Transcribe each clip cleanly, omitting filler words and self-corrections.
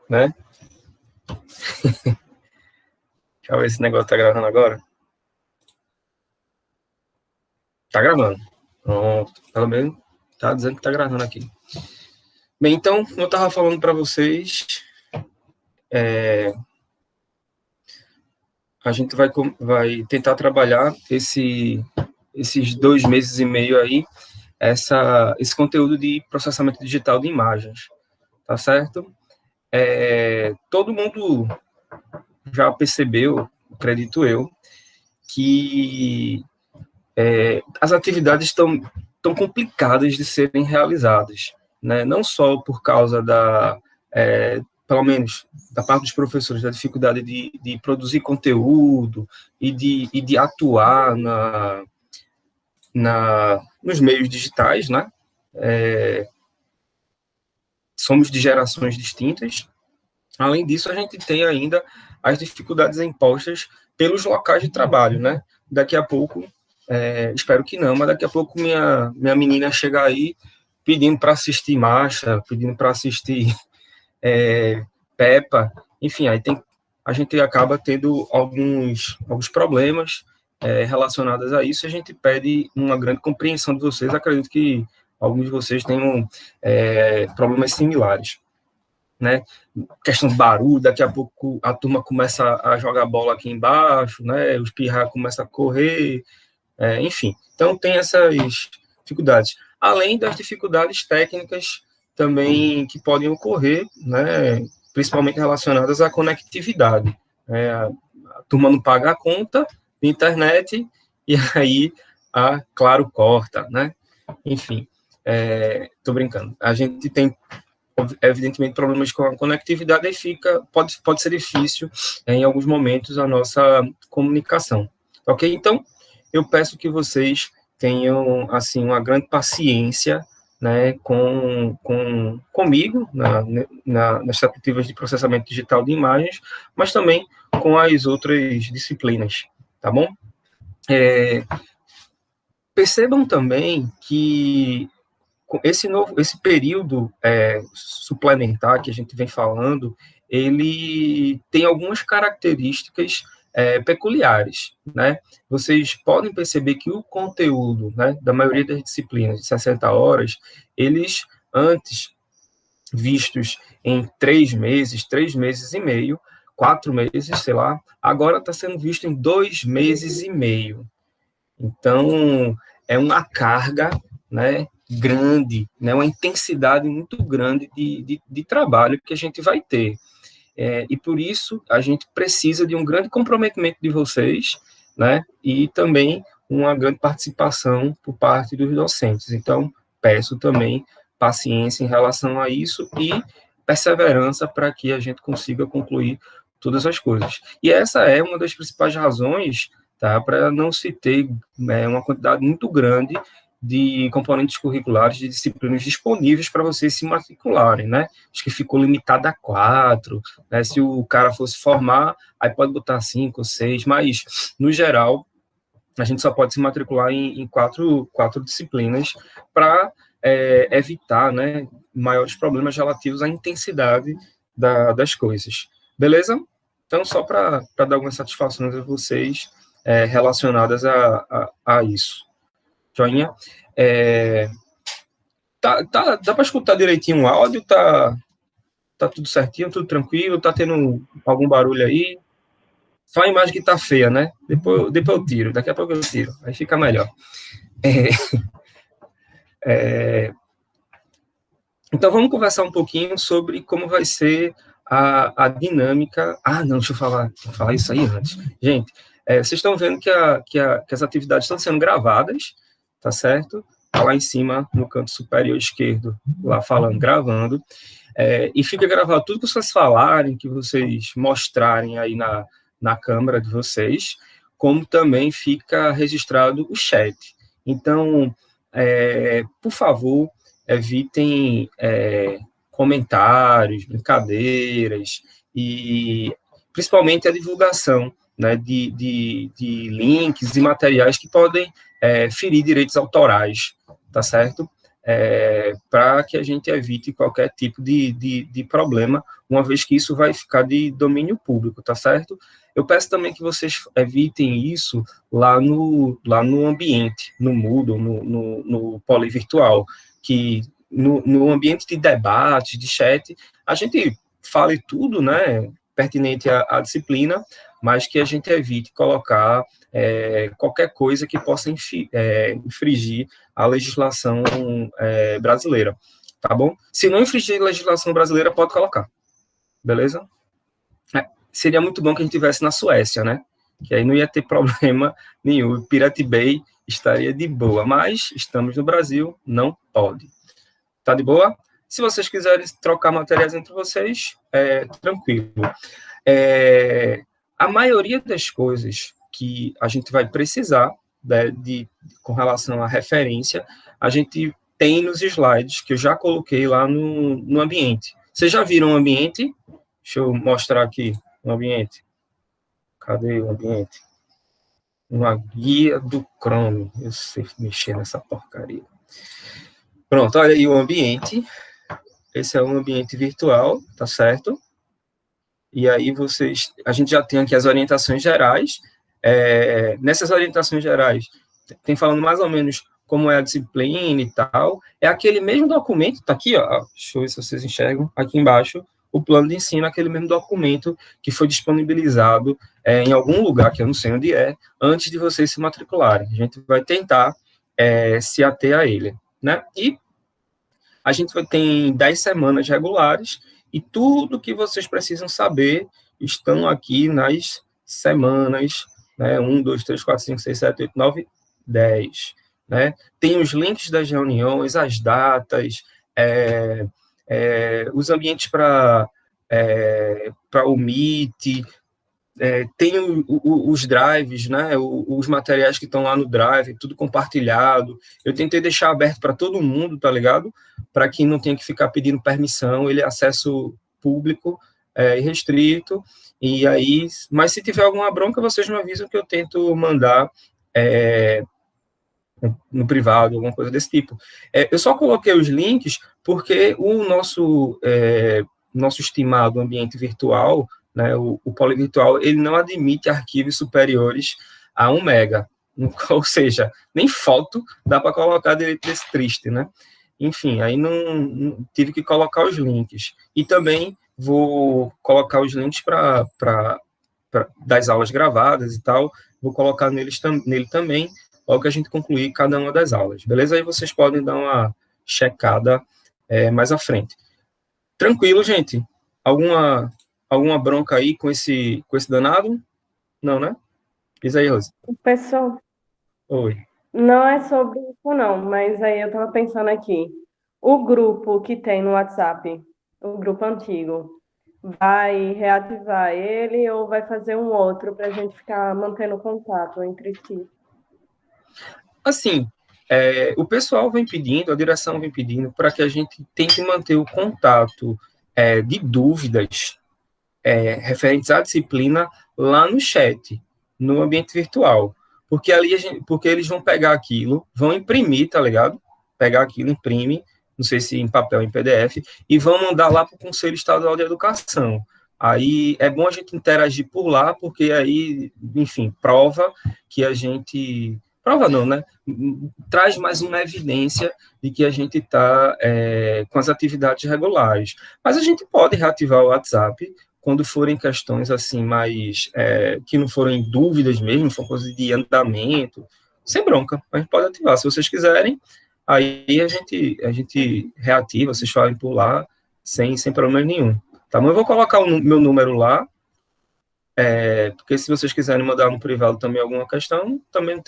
né? Deixa eu ver se esse negócio tá gravando agora. Tá gravando. Pronto. Pelo menos tá dizendo que tá gravando aqui. Bem, então, como eu tava falando para vocês, a gente vai tentar trabalhar esses 2 meses e meio aí, esse conteúdo de processamento digital de imagens, tá certo? Todo mundo já percebeu, acredito eu, que as atividades estão tão complicadas de serem realizadas, né? Não só por causa pelo menos da parte dos professores, da dificuldade de produzir conteúdo e de atuar nos meios digitais, né? Somos de gerações distintas. Além disso, a gente tem ainda as dificuldades impostas pelos locais de trabalho, né? Daqui a pouco, espero que não, mas daqui a pouco minha menina chega aí pedindo para assistir Marcha, pedindo para assistir Peppa, enfim, a gente acaba tendo alguns problemas relacionados a isso, e a gente pede uma grande compreensão de vocês. Acredito que alguns de vocês tenham problemas similares, né? Questão de barulho, daqui a pouco a turma começa a jogar bola aqui embaixo, né? Os pirra começam a correr, enfim. Então tem essas dificuldades, além das dificuldades técnicas também que podem ocorrer, né? Principalmente relacionadas à conectividade. A turma não paga a conta de internet e aí a Claro corta, né? Enfim, tô brincando. A gente tem evidentemente problemas com a conectividade e pode ser difícil em alguns momentos a nossa comunicação, ok? Então, eu peço que vocês tenham, assim, uma grande paciência, né, comigo, nas tentativas de processamento digital de imagens, mas também com as outras disciplinas, tá bom? Percebam também que esse período suplementar que a gente vem falando, ele tem algumas características peculiares, né? Vocês podem perceber que o conteúdo, né, da maioria das disciplinas de 60 horas, eles antes vistos em 3 meses e meio, 4 meses, sei lá, agora está sendo visto em 2 meses e meio. Então, é uma carga, né, grande, né, uma intensidade muito grande de trabalho que a gente vai ter. E por isso, a gente precisa de um grande comprometimento de vocês, né, e também uma grande participação por parte dos docentes. Então, peço também paciência em relação a isso e perseverança para que a gente consiga concluir todas as coisas. E essa é uma das principais razões, tá, para não se ter uma quantidade muito grande de componentes curriculares, de disciplinas disponíveis para vocês se matricularem, né? Acho que ficou limitado a 4, né? Se o cara fosse formar, aí pode botar 5 ou 6, mas, no geral, a gente só pode se matricular em quatro disciplinas para evitar, né, maiores problemas relativos à intensidade das coisas. Beleza? Então, só para dar algumas satisfações a vocês relacionadas a isso. Joinha? Dá para escutar direitinho o áudio? Tá tudo certinho, tudo tranquilo? Tá tendo algum barulho aí? Só a imagem que tá feia, né? Depois eu tiro, daqui a pouco eu tiro, aí fica melhor. Então, vamos conversar um pouquinho sobre como vai ser a dinâmica. Não, deixa eu falar isso aí antes. Gente, vocês estão vendo que as atividades estão sendo gravadas, tá certo? Tá lá em cima, no canto superior esquerdo, lá falando, gravando. E fica gravado tudo que vocês falarem, que vocês mostrarem aí na câmera de vocês, como também fica registrado o chat. Então, por favor, evitem comentários, brincadeiras e principalmente a divulgação, né, de links e materiais que podem ferir direitos autorais, tá certo? para que a gente evite qualquer tipo de problema, uma vez que isso vai ficar de domínio público, tá certo? Eu peço também que vocês evitem isso lá no ambiente, no Moodle, no Polivirtual, que no ambiente de debate, de chat, a gente fale tudo, né, pertinente à disciplina, mas que a gente evite colocar qualquer coisa que possa infringir a legislação brasileira, tá bom? Se não infringir a legislação brasileira, pode colocar, beleza? Seria muito bom que a gente estivesse na Suécia, né? Que aí não ia ter problema nenhum. O Pirate Bay estaria de boa, mas estamos no Brasil, não pode. Tá de boa? Se vocês quiserem trocar materiais entre vocês, tranquilo. A maioria das coisas que a gente vai precisar, né, com relação à referência, a gente tem nos slides que eu já coloquei lá no ambiente. Vocês já viram o ambiente? Deixa eu mostrar aqui o ambiente. Cadê o ambiente? Uma guia do Chrome. Eu sei mexer nessa porcaria. Pronto, olha aí o ambiente. Esse é um ambiente virtual, tá certo? E aí a gente já tem aqui as orientações gerais. Nessas orientações gerais, tem falando mais ou menos como é a disciplina e tal. É aquele mesmo documento, tá aqui, ó, deixa eu ver se vocês enxergam, aqui embaixo, o plano de ensino, aquele mesmo documento que foi disponibilizado em algum lugar, que eu não sei onde antes de vocês se matricularem. A gente vai tentar se ater a ele, né? E a gente tem 10 semanas regulares e tudo que vocês precisam saber estão aqui nas semanas, né? 1, 2, 3, 4, 5, 6, 7, 8, 9, 10. Né? Tem os links das reuniões, as datas, os ambientes para o Meet, tem os drives, né, os materiais que estão lá no drive, tudo compartilhado. Eu tentei deixar aberto para todo mundo, tá ligado? Para que não tenha que ficar pedindo permissão, ele é acesso público e restrito. E aí, mas se tiver alguma bronca, vocês me avisam que eu tento mandar no privado, alguma coisa desse tipo. Eu só coloquei os links porque o nosso estimado ambiente virtual, né, o Polivirtual, ele não admite arquivos superiores a 1 mega, ou seja, nem foto dá para colocar direito desse triste, né? Enfim, aí não tive que colocar os links. E também vou colocar os links das aulas gravadas e tal, vou colocar nele também, logo que a gente concluir cada uma das aulas, beleza? Aí vocês podem dar uma checada mais à frente. Tranquilo, gente? Alguma bronca aí com esse danado? Não, né? Diz aí, Rose. Pessoal, Oi. não é sobre isso não, mas aí eu estava pensando aqui. O grupo que tem no WhatsApp, o grupo antigo, vai reativar ele ou vai fazer um outro para a gente ficar mantendo contato entre si? Assim, o pessoal vem pedindo, a direção vem pedindo para que a gente tente manter o contato de dúvidas referentes à disciplina lá no chat, no ambiente virtual. Porque ali porque eles vão pegar aquilo, vão imprimir, tá ligado? Pegar aquilo, imprime, não sei se em papel ou em PDF, e vão mandar lá para o Conselho Estadual de Educação. Aí é bom a gente interagir por lá, porque aí, enfim, prova que a gente. Prova não, né? Traz mais uma evidência de que a gente está com as atividades regulares. Mas a gente pode reativar o WhatsApp quando forem questões assim mais que não forem dúvidas mesmo, for coisas de andamento, sem bronca, a gente pode ativar. Se vocês quiserem, aí a gente reativa, vocês falem por lá, sem problema nenhum. Tá bom? Eu vou colocar o meu número lá, porque se vocês quiserem mandar no privado também alguma questão, também não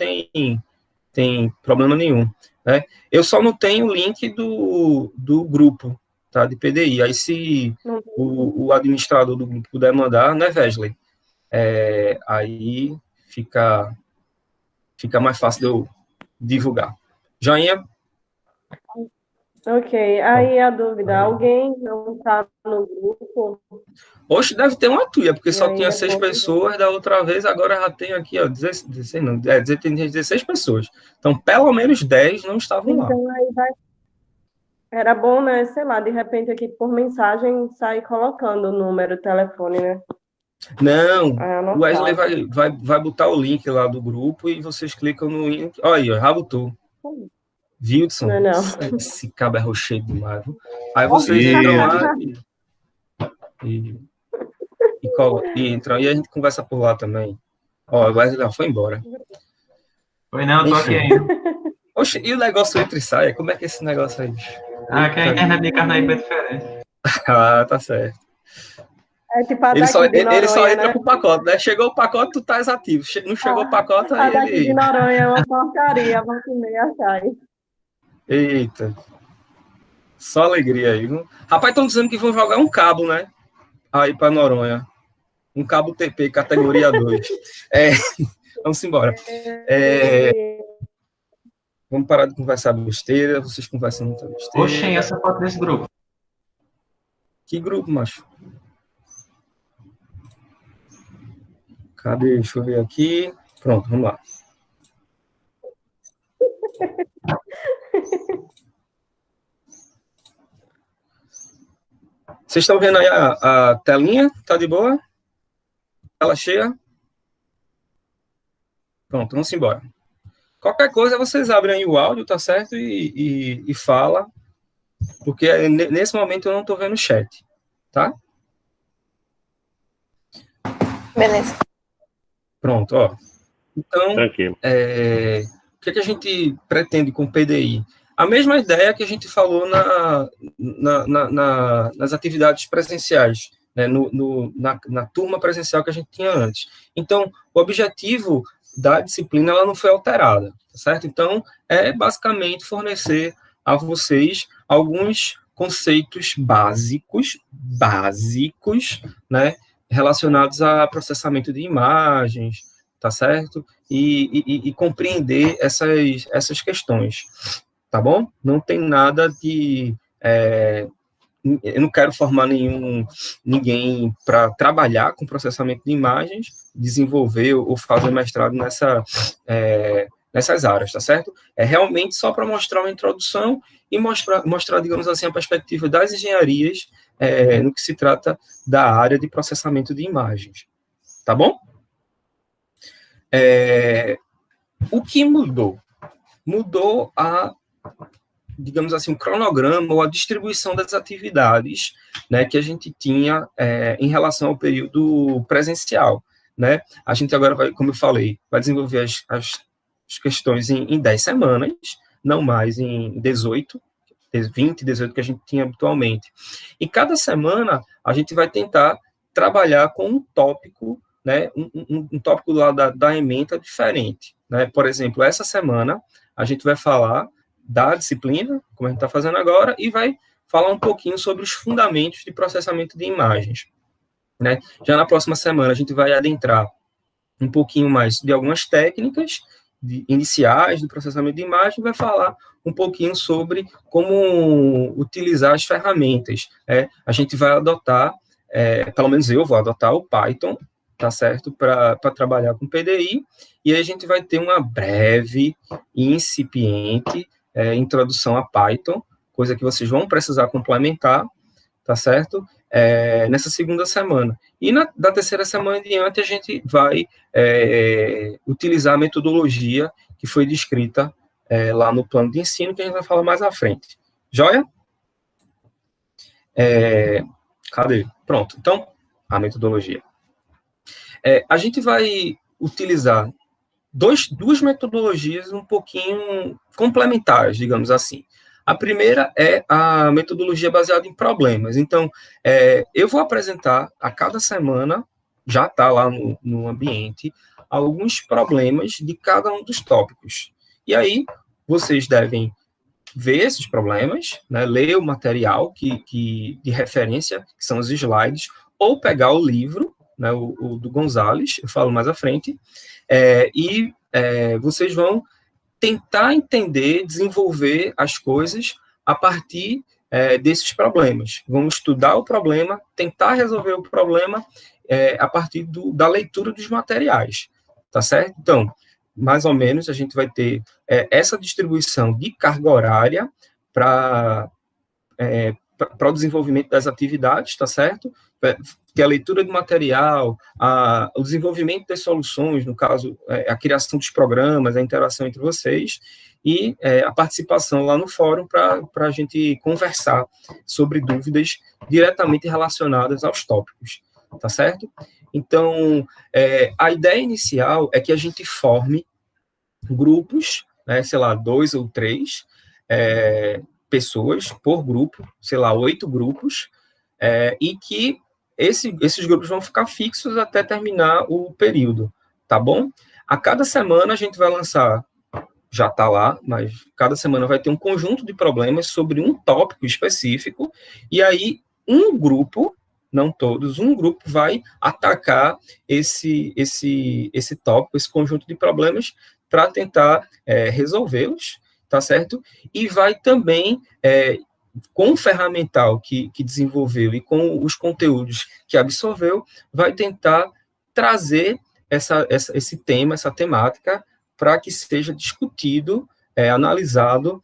tem problema nenhum. Né? Eu só não tenho o link do grupo, tá, de PDI. Aí se o administrador do grupo puder mandar, né, Wesley? Aí fica mais fácil de eu divulgar. Joinha? Ok, aí a dúvida, alguém não está no grupo? Hoje deve ter uma tuia, porque E só aí tinha é 6 bom. pessoas, da outra vez, agora já tem aqui, ó, 16, não, tem 16 pessoas. Então, pelo menos 10 não estavam lá. Então aí vai. Era bom, né? Sei lá, de repente aqui por mensagem sair colocando o número, o telefone, né? Não, Aí o Wesley anotava. vai botar o link lá do grupo e vocês clicam no link. Olha aí, ó, já botou. Não é Wildson, não. esse cabo é rochedo demais. Viu? Aí vocês entram E lá e, e entram e a gente conversa por lá também. Ó, o Wesley já foi embora. foi não, eu tô aqui Enfim. ainda. Oxe, e o negócio entra e sai? Como é que é esse negócio aí? Ah, que a Eita. internet de Carnaíba é diferente. Ah, tá certo. É tipo a Ele só, daqui de ele só Noronha, entra né? com o pacote, né? Chegou o pacote, tu tá ativo. Não chegou o pacote, A aí daqui de ele. Noronha é uma porcaria, volta e meia sai. Eita, só alegria aí, viu? Rapaz, estão dizendo que vão jogar um cabo, né? Aí pra Noronha. Um cabo TP, categoria 2. É, vamos embora. É, vamos parar de conversar besteira, vocês conversam muita Oxê, besteira. essa foto desse grupo. Que grupo, macho? Cadê? Deixa eu ver aqui. Pronto, vamos lá. Vocês estão vendo aí a telinha? Tá de boa? Tela cheia? Pronto, vamos embora. Qualquer coisa, vocês abrem aí o áudio, tá certo? E fala, porque nesse momento eu não estou vendo o chat, tá? Beleza. Pronto, ó. Então, Tranquilo. o que a gente pretende com o PDI? A mesma ideia que a gente falou nas atividades presenciais, né, na turma presencial que a gente tinha antes. Então, o objetivo da disciplina ela não foi alterada, tá certo? Então, é basicamente fornecer a vocês alguns conceitos básicos, né, relacionados a processamento de imagens, tá certo? E compreender essas questões, tá bom? Não tem nada de... eu não quero formar ninguém para trabalhar com processamento de imagens, desenvolver ou fazer mestrado nessas áreas, tá certo? É realmente só para mostrar uma introdução e mostrar, digamos assim, a perspectiva das engenharias no que se trata da área de processamento de imagens, tá bom? O que mudou? Mudou digamos assim, o cronograma ou a distribuição das atividades, né, que a gente tinha em relação ao período presencial, né? A gente agora vai, como eu falei, vai desenvolver as questões em 10 semanas, não mais em 18, 20, 18 que a gente tinha habitualmente. E cada semana a gente vai tentar trabalhar com um tópico, né, um tópico lá da ementa diferente, né? Por exemplo, essa semana a gente vai falar da disciplina, como a gente está fazendo agora, e vai falar um pouquinho sobre os fundamentos de processamento de imagens, né? Já na próxima semana a gente vai adentrar um pouquinho mais de algumas técnicas iniciais do processamento de imagem, vai falar um pouquinho sobre como utilizar as ferramentas. A gente vai adotar, pelo menos eu vou adotar o Python, tá certo, para trabalhar com PDI, e aí a gente vai ter uma breve e incipiente introdução a Python, coisa que vocês vão precisar complementar, tá certo? Nessa segunda semana. E da terceira semana em diante, a gente vai utilizar a metodologia que foi descrita lá no plano de ensino, que a gente vai falar mais à frente. Joia? Cadê? Pronto. Então, a metodologia. A gente vai utilizar duas metodologias um pouquinho complementares, digamos assim. A primeira é a metodologia baseada em problemas. Então, eu vou apresentar a cada semana, já está lá no ambiente, alguns problemas de cada um dos tópicos. E aí, vocês devem ver esses problemas, né, ler o material de referência, que são os slides, ou pegar o livro, né, o do Gonzalez, eu falo mais à frente, e vocês vão tentar entender, desenvolver as coisas a partir desses problemas. Vamos estudar o problema, tentar resolver o problema a partir da leitura dos materiais, tá certo? Então, mais ou menos, a gente vai ter essa distribuição de carga horária para para o desenvolvimento das atividades, tá certo? Que é a leitura do material, o desenvolvimento das soluções, no caso, a criação dos programas, a interação entre vocês, e a participação lá no fórum para a gente conversar sobre dúvidas diretamente relacionadas aos tópicos, tá certo? Então, a ideia inicial é que a gente forme grupos, né, sei lá, 2 ou 3 pessoas por grupo, sei lá, 8 grupos, e que esses grupos vão ficar fixos até terminar o período, tá bom? A cada semana a gente vai lançar, já está lá, mas cada semana vai ter um conjunto de problemas sobre um tópico específico, e aí um grupo, não todos, um grupo vai atacar esse tópico, esse conjunto de problemas, para tentar resolvê-los, tá certo? E vai também, com o ferramental que desenvolveu e com os conteúdos que absorveu, vai tentar trazer esse tema, essa temática, para que seja discutido, analisado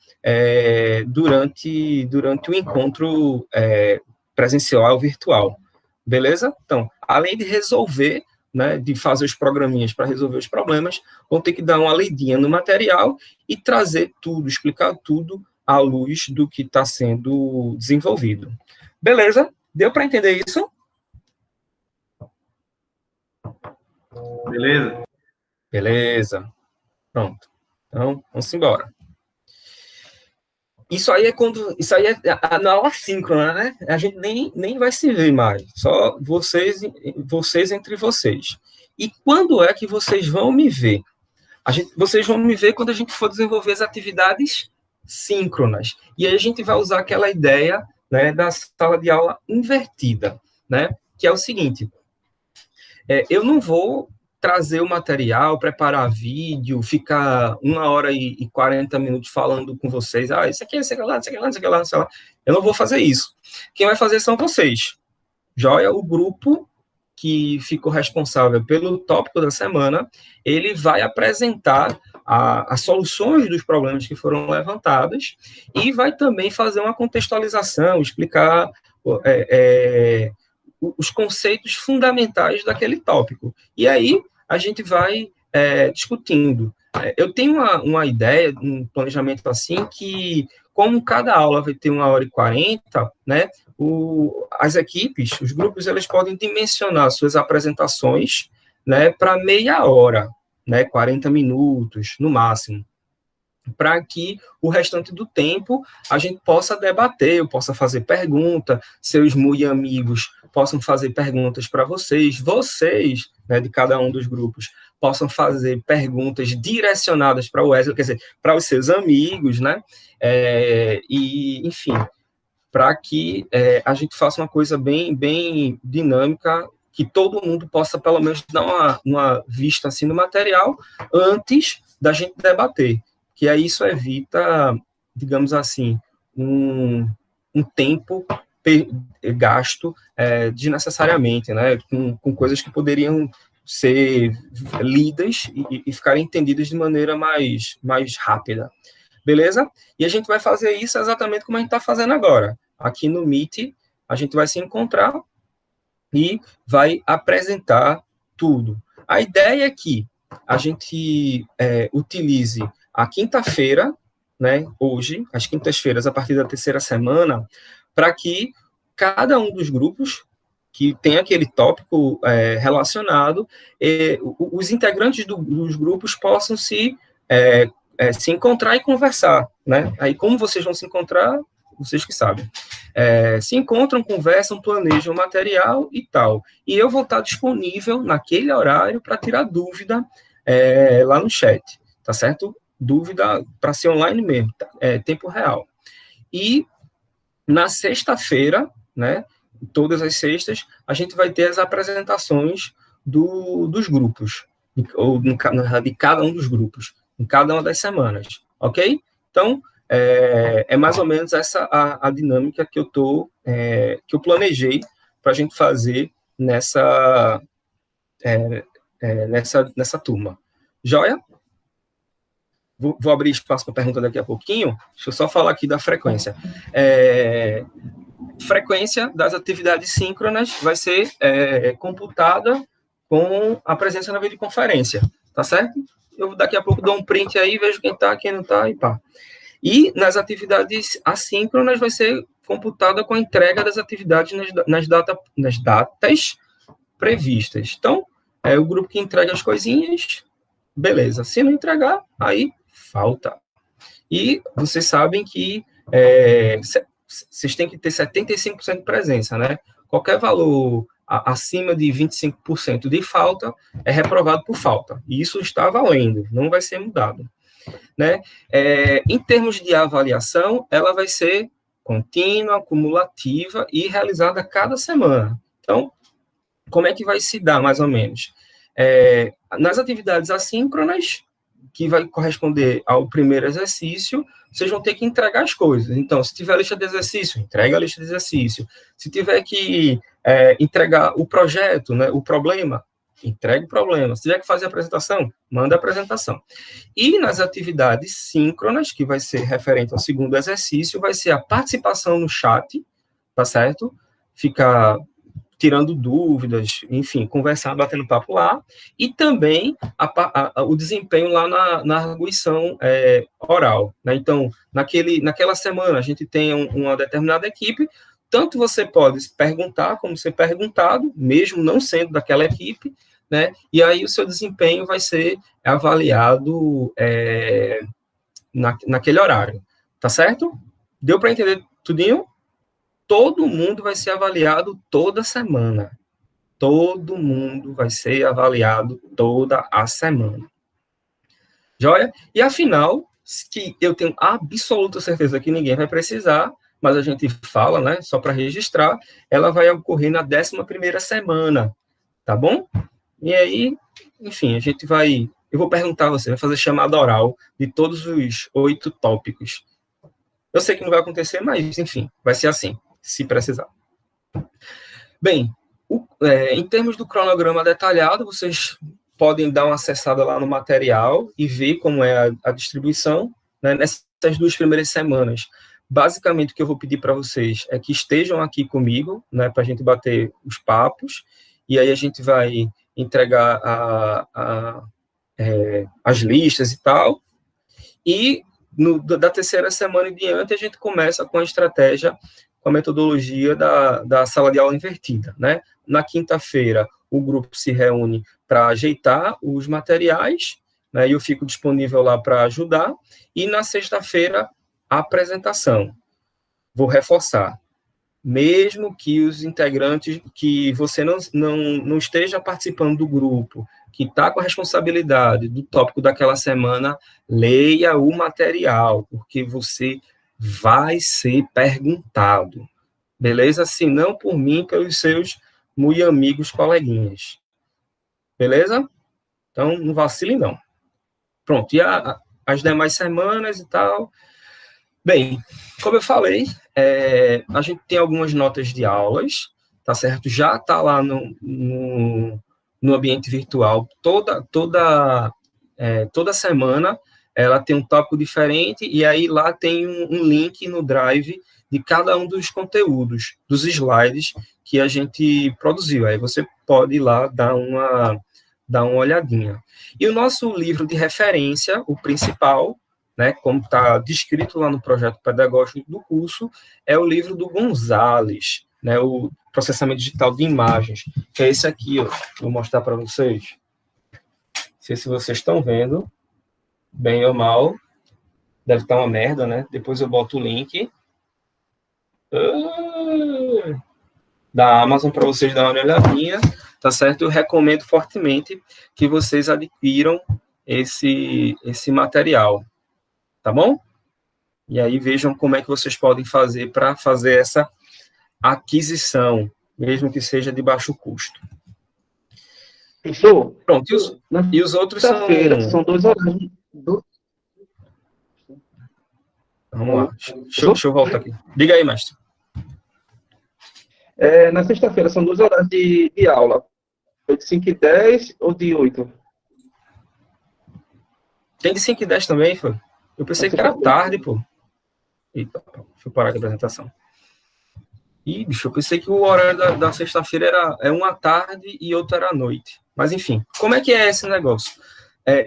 durante o encontro presencial virtual. Beleza? Então, além de resolver, né, de fazer os programinhas para resolver os problemas, vão ter que dar uma lidinha no material e trazer tudo, explicar tudo à luz do que está sendo desenvolvido. Beleza? Deu para entender isso? Beleza? Beleza. Pronto. Então, vamos embora. Isso aí é na aula síncrona, né? A gente nem vai se ver mais, só vocês entre vocês. E quando é que vocês vão me ver? Vocês vão me ver quando a gente for desenvolver as atividades síncronas. E aí a gente vai usar aquela ideia, né, da sala de aula invertida, né? Que é o seguinte: eu não vou trazer o material, preparar vídeo, ficar 1h e 40 minutos falando com vocês, isso aqui, isso aqui lá, isso aqui lá, isso aqui lá, isso aqui lá. Eu não vou fazer isso. Quem vai fazer são vocês. Joia, o grupo que ficou responsável pelo tópico da semana, ele vai apresentar as soluções dos problemas que foram levantados e vai também fazer uma contextualização, explicar os conceitos fundamentais daquele tópico. E aí a gente vai discutindo. Eu tenho uma ideia, um planejamento assim, que como cada aula vai ter 1h e 40, né, as equipes, os grupos, eles podem dimensionar suas apresentações, né, para meia hora, né, 40 minutos, no máximo, para que o restante do tempo a gente possa debater, eu possa fazer pergunta, seus muito amigos possam fazer perguntas para vocês, né, de cada um dos grupos, possam fazer perguntas direcionadas para o Wesley, quer dizer, para os seus amigos, né, e, enfim, para que a gente faça uma coisa bem, bem dinâmica, que todo mundo possa, pelo menos, dar uma vista assim no material antes da gente debater, que aí isso evita, digamos assim, um tempo gasto desnecessariamente, né, com coisas que poderiam ser lidas e ficarem entendidas de maneira mais rápida. Beleza? E a gente vai fazer isso exatamente como a gente está fazendo agora. Aqui no Meet, a gente vai se encontrar e vai apresentar tudo. A ideia é que a gente utilize a quinta-feira, né, hoje, as quintas-feiras, a partir da terceira semana, para que cada um dos grupos que tem aquele tópico relacionado, os integrantes dos grupos possam se encontrar e conversar, né? Aí, como vocês vão se encontrar, vocês que sabem. Se encontram, conversam, planejam o material e tal. E eu vou estar disponível naquele horário para tirar dúvida lá no chat, tá certo? Dúvida para ser online mesmo, tempo real. E na sexta-feira, né, todas as sextas, a gente vai ter as apresentações dos grupos, ou de cada um dos grupos, em cada uma das semanas, ok? Então, é mais ou menos essa a dinâmica que eu planejei para a gente fazer nessa turma. Joia? vou abrir espaço para pergunta daqui a pouquinho, deixa eu só falar aqui da frequência. Frequência das atividades síncronas vai ser computada com a presença na videoconferência, tá certo? Eu daqui a pouco dou um print aí, vejo quem está, quem não está e pá. E nas atividades assíncronas vai ser computada com a entrega das atividades nas datas previstas. Então, é o grupo que entrega as coisinhas, beleza. Se não entregar, aí falta. E vocês sabem que vocês têm que ter 75% de presença, né? Qualquer valor acima de 25% de falta é reprovado por falta. E isso está valendo, não vai ser mudado. Né? Em termos de avaliação, ela vai ser contínua, cumulativa e realizada a cada semana. Então, como é que vai se dar, mais ou menos? Nas atividades assíncronas, que vai corresponder ao primeiro exercício, vocês vão ter que entregar as coisas. Então, se tiver a lista de exercício, entrega a lista de exercício. Se tiver que entregar o projeto, né, o problema, entrega o problema. Se tiver que fazer a apresentação, manda a apresentação. E nas atividades síncronas, que vai ser referente ao segundo exercício, vai ser a participação no chat, tá certo? Ficar tirando dúvidas, enfim, conversando, batendo papo lá, e também o desempenho lá na arguição oral. Né? Então, naquela semana, a gente tem uma determinada equipe, tanto você pode perguntar como ser perguntado, mesmo não sendo daquela equipe, né? E aí o seu desempenho vai ser avaliado naquele horário. Tá certo? Deu para entender tudinho? Todo mundo vai ser avaliado toda semana. Todo mundo vai ser avaliado toda a semana. Joia? E afinal, que eu tenho absoluta certeza que ninguém vai precisar, mas a gente fala, né, só para registrar, ela vai ocorrer na 11ª semana, tá bom? E aí, enfim, eu vou perguntar a você, vai fazer chamada oral de todos os 8 tópicos. Eu sei que não vai acontecer, mas, enfim, vai ser assim, se precisar. Bem, em termos do cronograma detalhado, vocês podem dar uma acessada lá no material e ver como é a distribuição, né, nessas 2 primeiras semanas. Basicamente, o que eu vou pedir para vocês é que estejam aqui comigo, né, para a gente bater os papos, e aí a gente vai entregar as listas e tal, e da 3ª semana em diante a gente começa com a estratégia, com a metodologia da sala de aula invertida, né? Na quinta-feira, o grupo se reúne para ajeitar os materiais, né, e eu fico disponível lá para ajudar, e na sexta-feira, a apresentação. Vou reforçar. Mesmo que os integrantes, que você não esteja participando do grupo, que está com a responsabilidade do tópico daquela semana, leia o material, porque você vai ser perguntado, beleza? Se não por mim, pelos seus muito amigos coleguinhas, beleza? Então, não vacile, não. Pronto, e as demais semanas e tal. Bem, como eu falei, a gente tem algumas notas de aulas, tá certo? Já está lá no ambiente virtual, toda semana ela tem um tópico diferente, e aí lá tem um link no Drive de cada um dos conteúdos, dos slides que a gente produziu. Aí você pode ir lá dar uma olhadinha. E o nosso livro de referência, o principal, né, como está descrito lá no projeto pedagógico do curso, é o livro do Gonzalez, né, o processamento digital de imagens, que é esse aqui, ó, vou mostrar para vocês. Não sei se vocês estão vendo, bem ou mal, deve estar uma merda, né, depois eu boto o link da Amazon para vocês darem uma olhadinha, tá certo? Eu recomendo fortemente que vocês adquiram esse material, tá bom? E aí vejam como é que vocês podem fazer para fazer essa aquisição, mesmo que seja de baixo custo. Professor, pronto, e os outros são 2 horários. Vamos lá, deixa eu voltar aqui. Diga aí, mestre. Na sexta-feira são 2 horas de aula. Foi de 5h10 ou de 8? Tem de 5 e 10 também, pô? Eu pensei que era tarde, pô. Eita, deixa eu parar aqui a apresentação. Ih, bicho, eu pensei que o horário da sexta-feira era uma tarde e outra era à noite. Mas, enfim, como é que é esse negócio?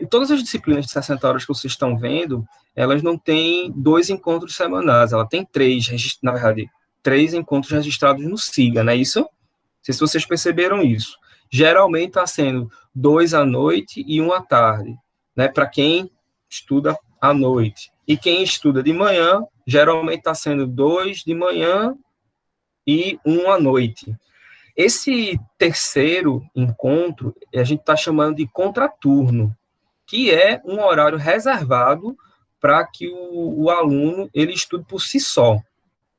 Todas as disciplinas de 60 horas que vocês estão vendo, elas não têm 2 encontros semanais, ela tem 3, na verdade, 3 encontros registrados no SIGA, não é isso? Não sei se vocês perceberam isso. Geralmente está sendo 2 à noite e 1 à tarde, né? Para quem estuda à noite. E quem estuda de manhã, geralmente está sendo 2 de manhã e 1 à noite. Esse terceiro encontro, a gente está chamando de contraturno, que é um horário reservado para que o aluno ele estude por si só,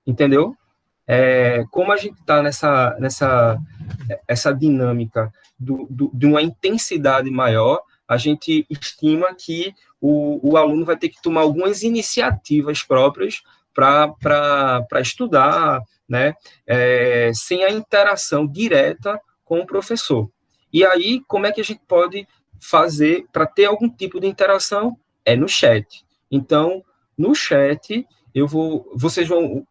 entendeu? Como a gente está essa dinâmica de uma intensidade maior, a gente estima que o aluno vai ter que tomar algumas iniciativas próprias para estudar, né, sem a interação direta com o professor. E aí, como é que a gente pode fazer para ter algum tipo de interação? É no chat. Então, no chat, vocês vão,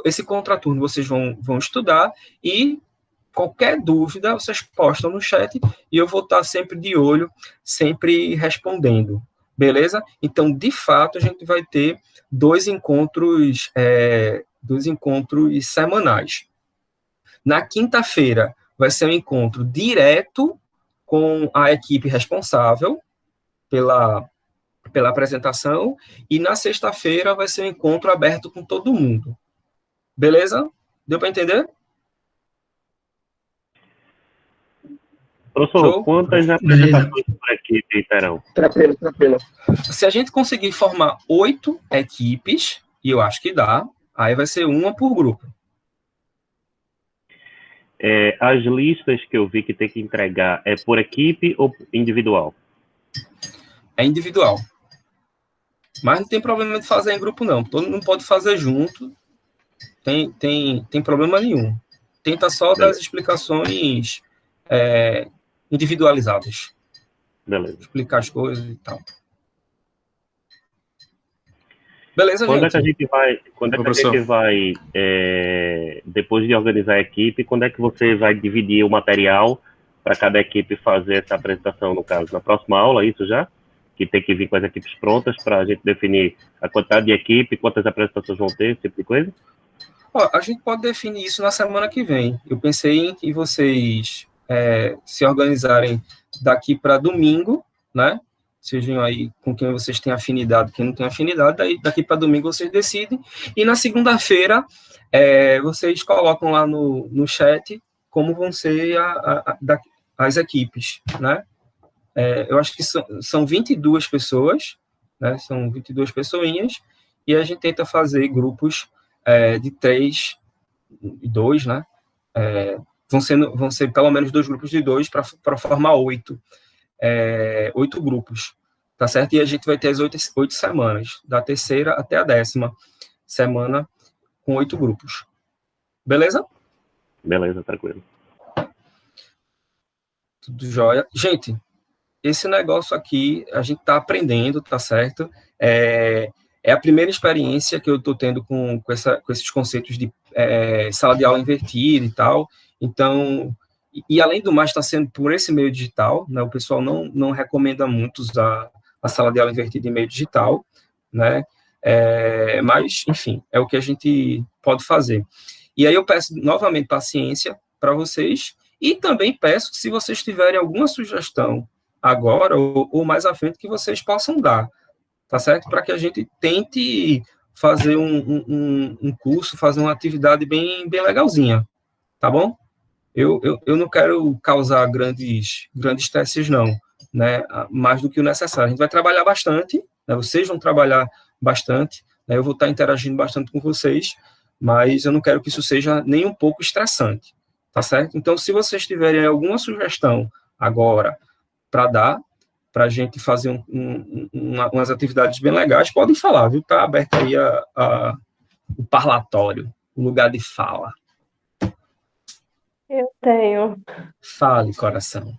esse contraturno, vocês vão estudar e qualquer dúvida, vocês postam no chat e eu vou estar sempre de olho, sempre respondendo. Beleza? Então, de fato, a gente vai ter 2 encontros semanais. Na quinta-feira, vai ser um encontro direto com a equipe responsável pela apresentação, e na sexta-feira vai ser um encontro aberto com todo mundo. Beleza? Deu para entender? Professor, Show? quantas apresentações por equipe terão? Tranquilo. Se a gente conseguir formar 8 equipes, e eu acho que dá, aí vai ser uma por grupo. As listas que eu vi que tem que entregar é por equipe ou individual? É individual. Mas não tem problema de fazer em grupo, não. Todo mundo pode fazer junto. Tem problema nenhum. Tenta só dar as explicações individualizadas. Beleza. Explicar as coisas e tal. Beleza, Quando gente? é que a gente vai, depois de organizar a equipe, quando é que você vai dividir o material para cada equipe fazer essa apresentação, no caso? Na próxima aula, isso já? Que tem que vir com as equipes prontas para a gente definir a quantidade de equipe, quantas apresentações vão ter, esse tipo de coisa? A gente pode definir isso na semana que vem. Eu pensei em que vocês se organizarem daqui para domingo, né? Sejam aí com quem vocês têm afinidade, quem não tem afinidade, daí daqui para domingo vocês decidem. E na segunda-feira, vocês colocam lá no chat como vão ser as equipes, né? Eu acho que são 22 pessoas, né? São 22 pessoinhas, e a gente tenta fazer grupos de 3 e 2, né? Vão ser pelo menos 2 grupos de 2 para formar 8 grupos, tá certo? E a gente vai ter as 8 semanas, da terceira até a 10ª semana, com 8 grupos. Beleza? Beleza, tranquilo. Tudo jóia. Gente, esse negócio aqui, a gente está aprendendo, tá certo? É a primeira experiência que eu estou tendo com esses conceitos de sala de aula invertida e tal. Então, e além do mais, está sendo por esse meio digital, né? O pessoal não recomenda muito usar a sala de aula invertida em meio digital, né? Mas, enfim, é o que a gente pode fazer. E aí eu peço novamente paciência para vocês, e também peço que, se vocês tiverem alguma sugestão agora ou mais à frente, que vocês possam dar, tá certo? Para que a gente tente fazer um curso, fazer uma atividade bem legalzinha, tá bom? Eu não quero causar grandes testes, não, né? Mais do que o necessário. A gente vai trabalhar bastante, né? Vocês vão trabalhar bastante, né? Eu vou estar interagindo bastante com vocês, mas eu não quero que isso seja nem um pouco estressante, tá certo? Então, se vocês tiverem alguma sugestão agora para dar, para a gente fazer umas atividades bem legais, podem falar, viu? Está aberto aí o parlatório, o lugar de fala. Eu tenho. Fale, coração.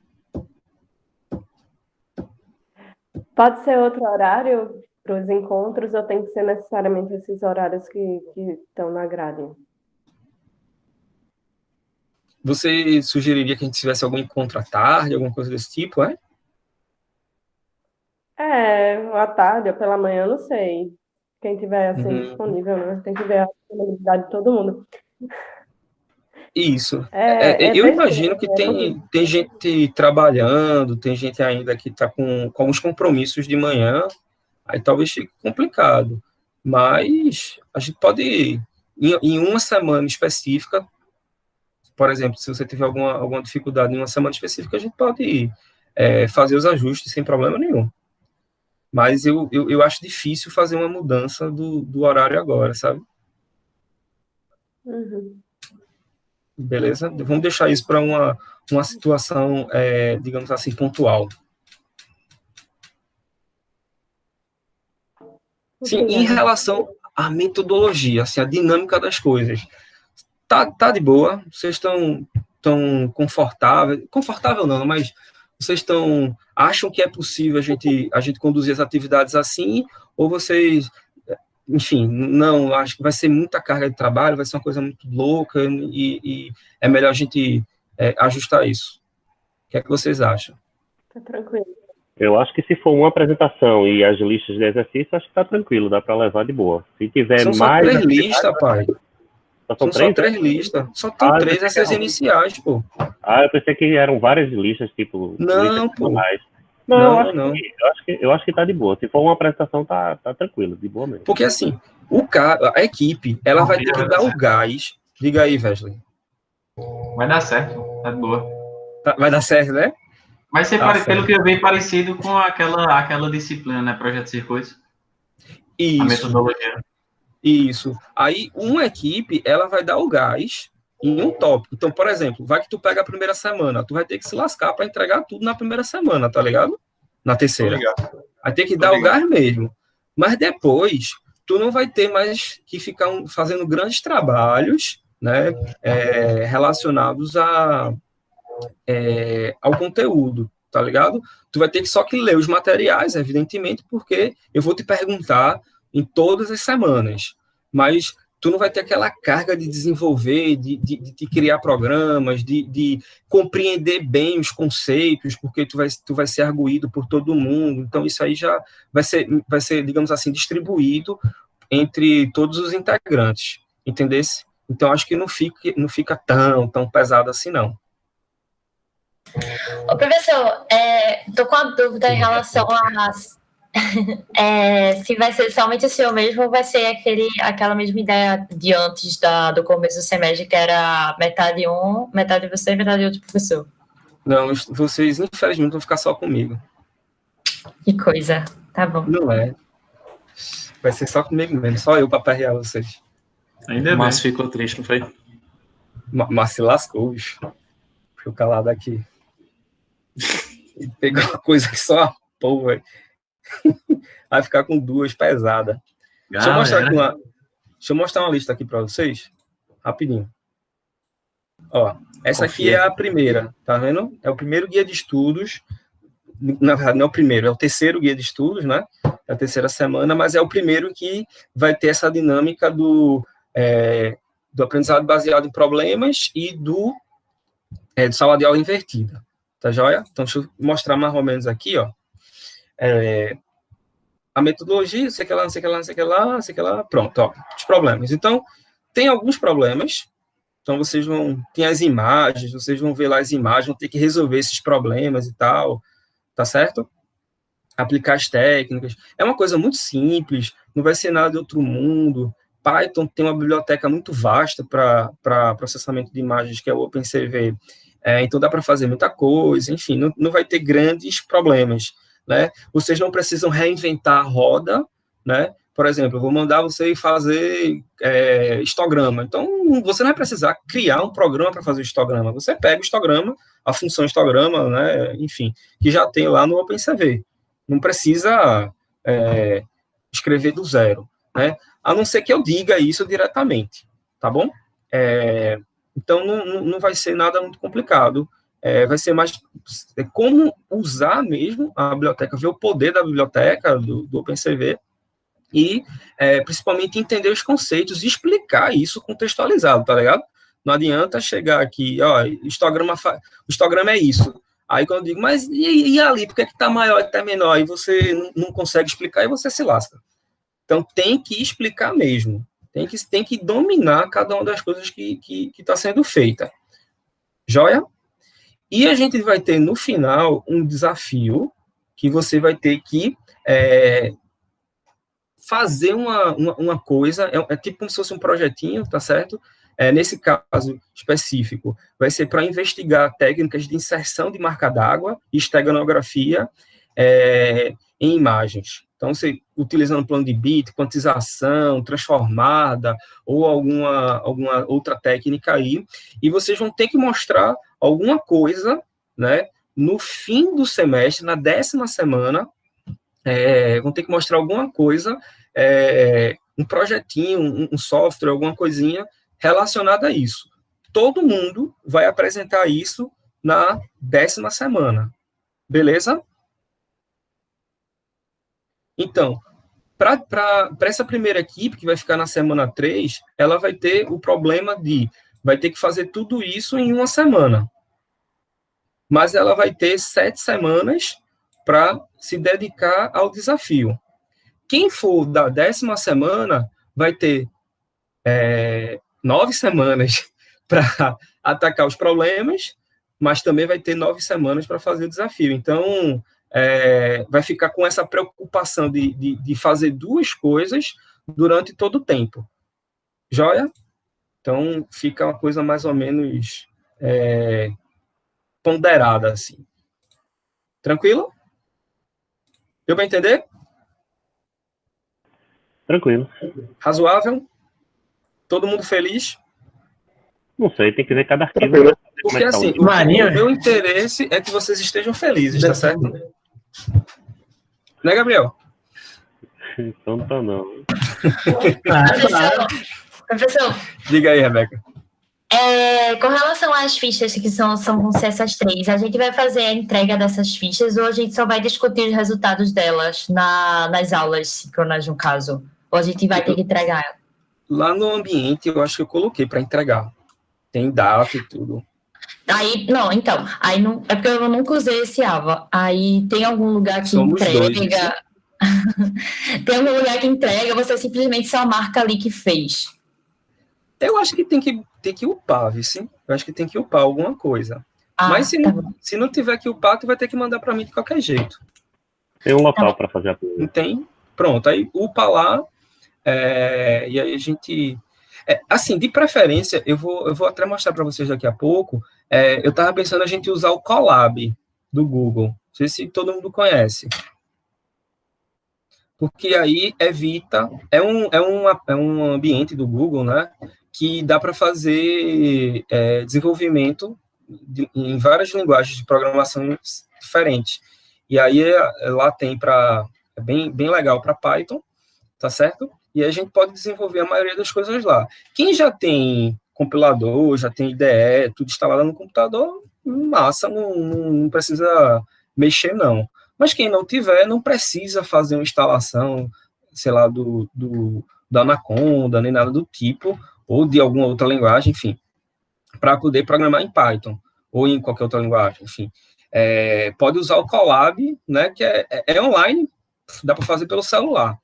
Pode ser outro horário para os encontros ou tem que ser necessariamente esses horários que estão na grade? Você sugeriria que a gente tivesse algum encontro à tarde, alguma coisa desse tipo, é? À tarde ou pela manhã, não sei. Quem tiver assim Uhum. disponível, né? Tem que ver a disponibilidade de todo mundo. Isso. É Eu besteira, imagino que é porque tem gente trabalhando, tem gente ainda que está com alguns compromissos de manhã, aí talvez fique complicado. Mas a gente pode ir em uma semana específica, por exemplo, se você tiver alguma dificuldade em uma semana específica, a gente pode ir, fazer os ajustes sem problema nenhum. Mas eu acho difícil fazer uma mudança do horário agora, sabe? Uhum. Beleza? Vamos deixar isso para uma situação, digamos assim, pontual. Sim, em Obrigada. relação à metodologia, assim, a dinâmica das coisas, tá de boa? Vocês estão tão confortável não, mas vocês acham que é possível a gente conduzir as atividades assim, ou vocês, enfim, não, acho que vai ser muita carga de trabalho, vai ser uma coisa muito louca e é melhor a gente ajustar isso. O que é que vocês acham? Tá tranquilo. Eu acho que se for uma apresentação e as listas de exercício, acho que tá tranquilo, dá para levar de boa. Se tiver São só mais 3 atividades, listas, pai. só são São só 3, né? 3 listas. Só tem Eu 3 pensei que essas eram... iniciais, pô. eu pensei que eram várias listas, tipo, listas Não, pô. semanais. Não, Não, não. eu acho que tá de boa. Se for uma apresentação, tá tranquilo, de boa mesmo. Porque assim, a equipe, ela vai ter que dar o gás. Diga aí, Wesley. Vai dar certo, tá de boa. Vai dar certo, né? Vai ser, Tá pelo certo. que eu vi, parecido com aquela disciplina, né? Projeto de circuitos. A Isso, metodologia. isso. Aí, uma equipe, ela vai dar o gás em um tópico. Então, por exemplo, vai que tu pega a primeira semana, tu vai ter que se lascar para entregar tudo na primeira semana, tá ligado? Na terceira. Vai ter que dar o gás mesmo. Mas depois, tu não vai ter mais que ficar fazendo grandes trabalhos, né, relacionados ao conteúdo, tá ligado? Tu vai ter que só que ler os materiais, evidentemente, porque eu vou te perguntar em todas as semanas, mas tu não vai ter aquela carga de desenvolver, de criar programas, de compreender bem os conceitos, porque tu vai ser arguído por todo mundo, então isso aí já vai ser, digamos assim, distribuído entre todos os integrantes, entendesse? Então, acho que não fica tão pesado assim, não. Ô, professor, tô com a dúvida em relação a se vai ser somente o senhor mesmo ou vai ser aquela mesma ideia de antes do começo do semestre, que era metade metade você e metade outro professor. Não, vocês, infelizmente, vão ficar só comigo. Que coisa, tá bom. Não é. Vai ser só comigo mesmo, só eu para aperrear vocês. Ainda bem. Márcio ficou triste, não foi? Mas se lascou, bicho. Ficou calado aqui. Ele pegou uma coisa que só a porra. Vai ficar com 2 pesadas. Deixa eu mostrar uma lista aqui para vocês. Rapidinho. Ó, essa aqui é a primeira, tá vendo? É o primeiro guia de estudos. Na verdade, não é o primeiro, é o terceiro guia de estudos, né? É a terceira semana, mas é o primeiro que vai ter essa dinâmica do aprendizado baseado em problemas e do sala de aula invertida. Tá joia? Então, deixa eu mostrar mais ou menos aqui, ó. A metodologia, sei que lá, pronto, ó, os problemas. Então, tem alguns problemas, então vocês tem as imagens, vocês vão ver lá as imagens, vão ter que resolver esses problemas e tal, tá certo? Aplicar as técnicas. É uma coisa muito simples, não vai ser nada de outro mundo. Python tem uma biblioteca muito vasta para processamento de imagens, que é o OpenCV. Então, dá para fazer muita coisa, enfim, não vai ter grandes problemas, né? Vocês não precisam reinventar a roda, né? Por exemplo, eu vou mandar você fazer histograma. Então, você não vai precisar criar um programa para fazer o histograma. Você pega o histograma, a função histograma, né? Enfim, que já tem lá no OpenCV. Não precisa escrever do zero, né? A não ser que eu diga isso diretamente, tá bom? Então, não vai ser nada muito complicado. vai ser mais como usar mesmo a biblioteca, ver o poder da biblioteca, do OpenCV, e principalmente entender os conceitos e explicar isso contextualizado, tá ligado? Não adianta chegar aqui, ó, o histograma é isso. Aí quando eu digo, mas e ali, por que está maior e está menor? E você não consegue explicar e você se lasca. Então tem que explicar mesmo. Tem que dominar cada uma das coisas que está sendo feita. Joia? E a gente vai ter, no final, um desafio que você vai ter que fazer uma coisa, é tipo como se fosse um projetinho, tá certo? Nesse caso específico, vai ser para investigar técnicas de inserção de marca d'água e esteganografia em imagens. Então, você utilizando plano de bit, quantização, transformada, ou alguma outra técnica aí, e vocês vão ter que mostrar alguma coisa, né, no fim do semestre, na 10ª semana, vão ter que mostrar alguma coisa, um projetinho, um software, alguma coisinha relacionada a isso. Todo mundo vai apresentar isso na 10ª semana. Beleza? Então, para essa primeira equipe, que vai ficar na semana 3, ela vai ter o problema vai ter que fazer tudo isso em uma semana. Mas ela vai ter 7 semanas para se dedicar ao desafio. Quem for da 10ª semana vai ter 9 semanas para atacar os problemas, mas também vai ter 9 semanas para fazer o desafio. Então, vai ficar com essa preocupação de fazer 2 coisas durante todo o tempo. Joia? Então, fica uma coisa mais ou menos ponderada, assim. Tranquilo? Deu para entender? Tranquilo. Razoável? Todo mundo feliz? Não sei, tem que ver cada arquivo. Né? Porque, assim, o meu interesse é que vocês estejam felizes, tá certo? Né, Gabriel? Então tá não. Professor, Diga aí, Rebeca. Com relação às fichas que vão ser essas 3, a gente vai fazer a entrega dessas fichas ou a gente só vai discutir os resultados delas nas aulas síncronas, no caso? Ou a gente vai ter que entregar? Lá no ambiente, eu acho que eu coloquei para entregar. Tem data e tudo. Aí não, é porque eu nunca usei esse AVA. Aí tem algum lugar que Somos entrega. Tem algum lugar que entrega, você simplesmente só marca ali que fez. Eu acho que tem que upar, viu? Sim? Eu acho que tem que upar alguma coisa. Mas se não tiver que upar, tu vai ter que mandar para mim de qualquer jeito. Tem um local para fazer a coisa. Tem? Pronto, aí upa lá, e aí a gente... assim, de preferência, eu vou até mostrar para vocês daqui a pouco, eu estava pensando a gente usar o Colab do Google. Não sei se todo mundo conhece. Porque aí evita... É um ambiente do Google, né? Que dá para fazer desenvolvimento em várias linguagens de programação diferentes. E aí lá tem é bem legal para Python, tá certo? E aí a gente pode desenvolver a maioria das coisas lá. Quem já tem compilador, já tem IDE, tudo instalado no computador, massa, não precisa mexer, não. Mas quem não tiver, não precisa fazer uma instalação, sei lá, da Anaconda, nem nada do tipo, ou de alguma outra linguagem, enfim, para poder programar em Python, ou em qualquer outra linguagem, enfim. Pode usar o Colab, né, que é online, dá para fazer pelo celular,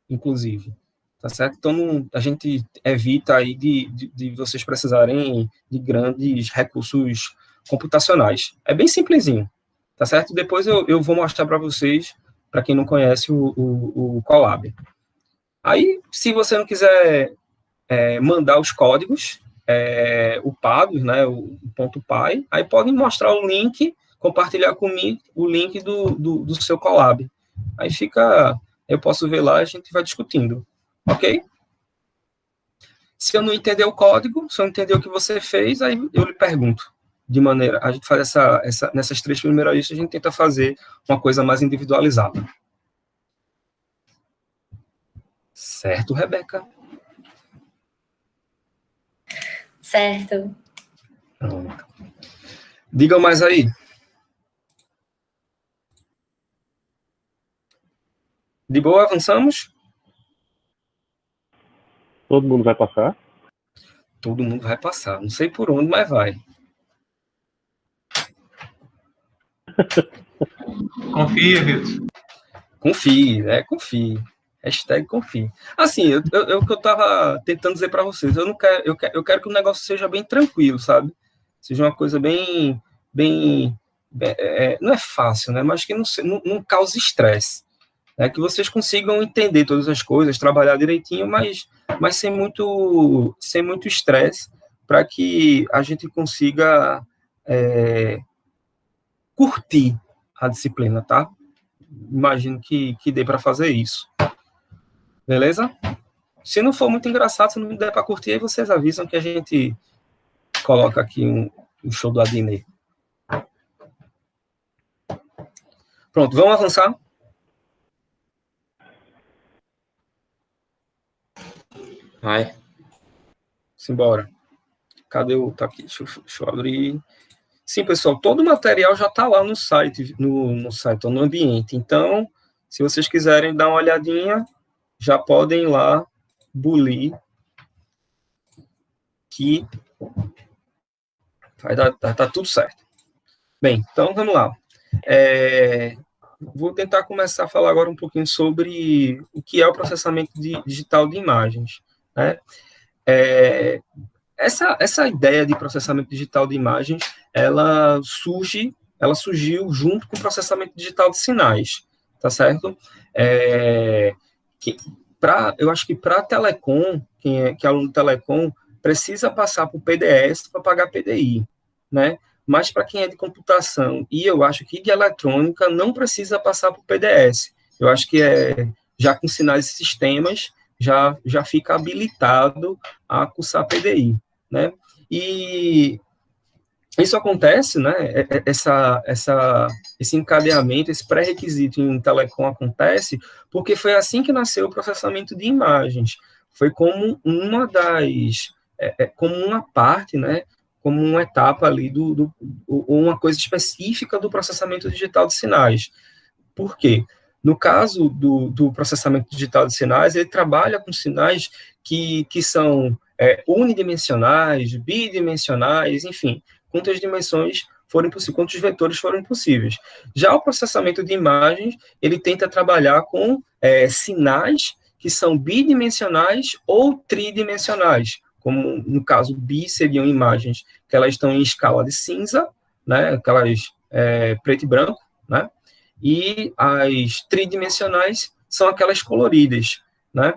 inclusive, tá certo? Então, a gente evita aí de vocês precisarem de grandes recursos computacionais. É bem simplesinho, tá certo? Depois eu vou mostrar para vocês, para quem não conhece o Colab. Aí, se você não quiser mandar os códigos upados, né, o .py, aí podem mostrar o link, compartilhar comigo o link do seu Colab. Aí eu posso ver lá, a gente vai discutindo, ok? Se eu não entender o código, se eu não entender o que você fez, aí eu lhe pergunto. A gente faz nessas 3 primeiras listas, a gente tenta fazer uma coisa mais individualizada. Certo, Rebeca? Certo. Pronto. Digam mais aí. De boa, avançamos? Todo mundo vai passar? Todo mundo vai passar. Não sei por onde, mas vai. Confia, Wilson. Confie, né? Confie. Hashtag confie. Assim, o que eu estava tentando dizer para vocês, eu quero que o negócio seja bem tranquilo, sabe? Seja uma coisa não é fácil, né? Mas que não cause estresse. Né? Que vocês consigam entender todas as coisas, trabalhar direitinho, mas sem muito estresse, para que a gente consiga curtir a disciplina, tá? Imagino que dê para fazer isso. Beleza? Se não for muito engraçado, se não der para curtir, aí vocês avisam que a gente coloca aqui um show do Adnet. Pronto, vamos avançar? Vai. Simbora. Cadê o... Tá aqui, deixa eu abrir. Sim, pessoal, todo o material já está lá no site, no site, no ambiente. Então, se vocês quiserem dar uma olhadinha, já podem ir lá bulir que vai dar, tá tudo certo. Bem, então vamos lá. Vou tentar começar a falar agora um pouquinho sobre o que é o processamento digital de imagens, né? Essa ideia de processamento digital de imagens, ela surgiu junto com o processamento digital de sinais, tá certo? Eu acho que para telecom, quem é aluno de telecom, precisa passar por PDS para pagar PDI, né? Mas para quem é de computação e eu acho que de eletrônica, não precisa passar por PDS. Eu acho que já com sinais e sistemas, já fica habilitado a cursar PDI, né? E isso acontece, né? Esse encadeamento, esse pré-requisito em telecom acontece porque foi assim que nasceu o processamento de imagens. Foi como como uma parte, né? Como uma etapa ali uma coisa específica do processamento digital de sinais. Por quê? No caso do processamento digital de sinais, ele trabalha com sinais que são unidimensionais, bidimensionais, enfim, quantas dimensões forem possíveis, quantos vetores forem possíveis. Já o processamento de imagens, ele tenta trabalhar com sinais que são bidimensionais ou tridimensionais, como no caso bi seriam imagens que elas estão em escala de cinza, né, aquelas preto e branco, né, e as tridimensionais são aquelas coloridas, né?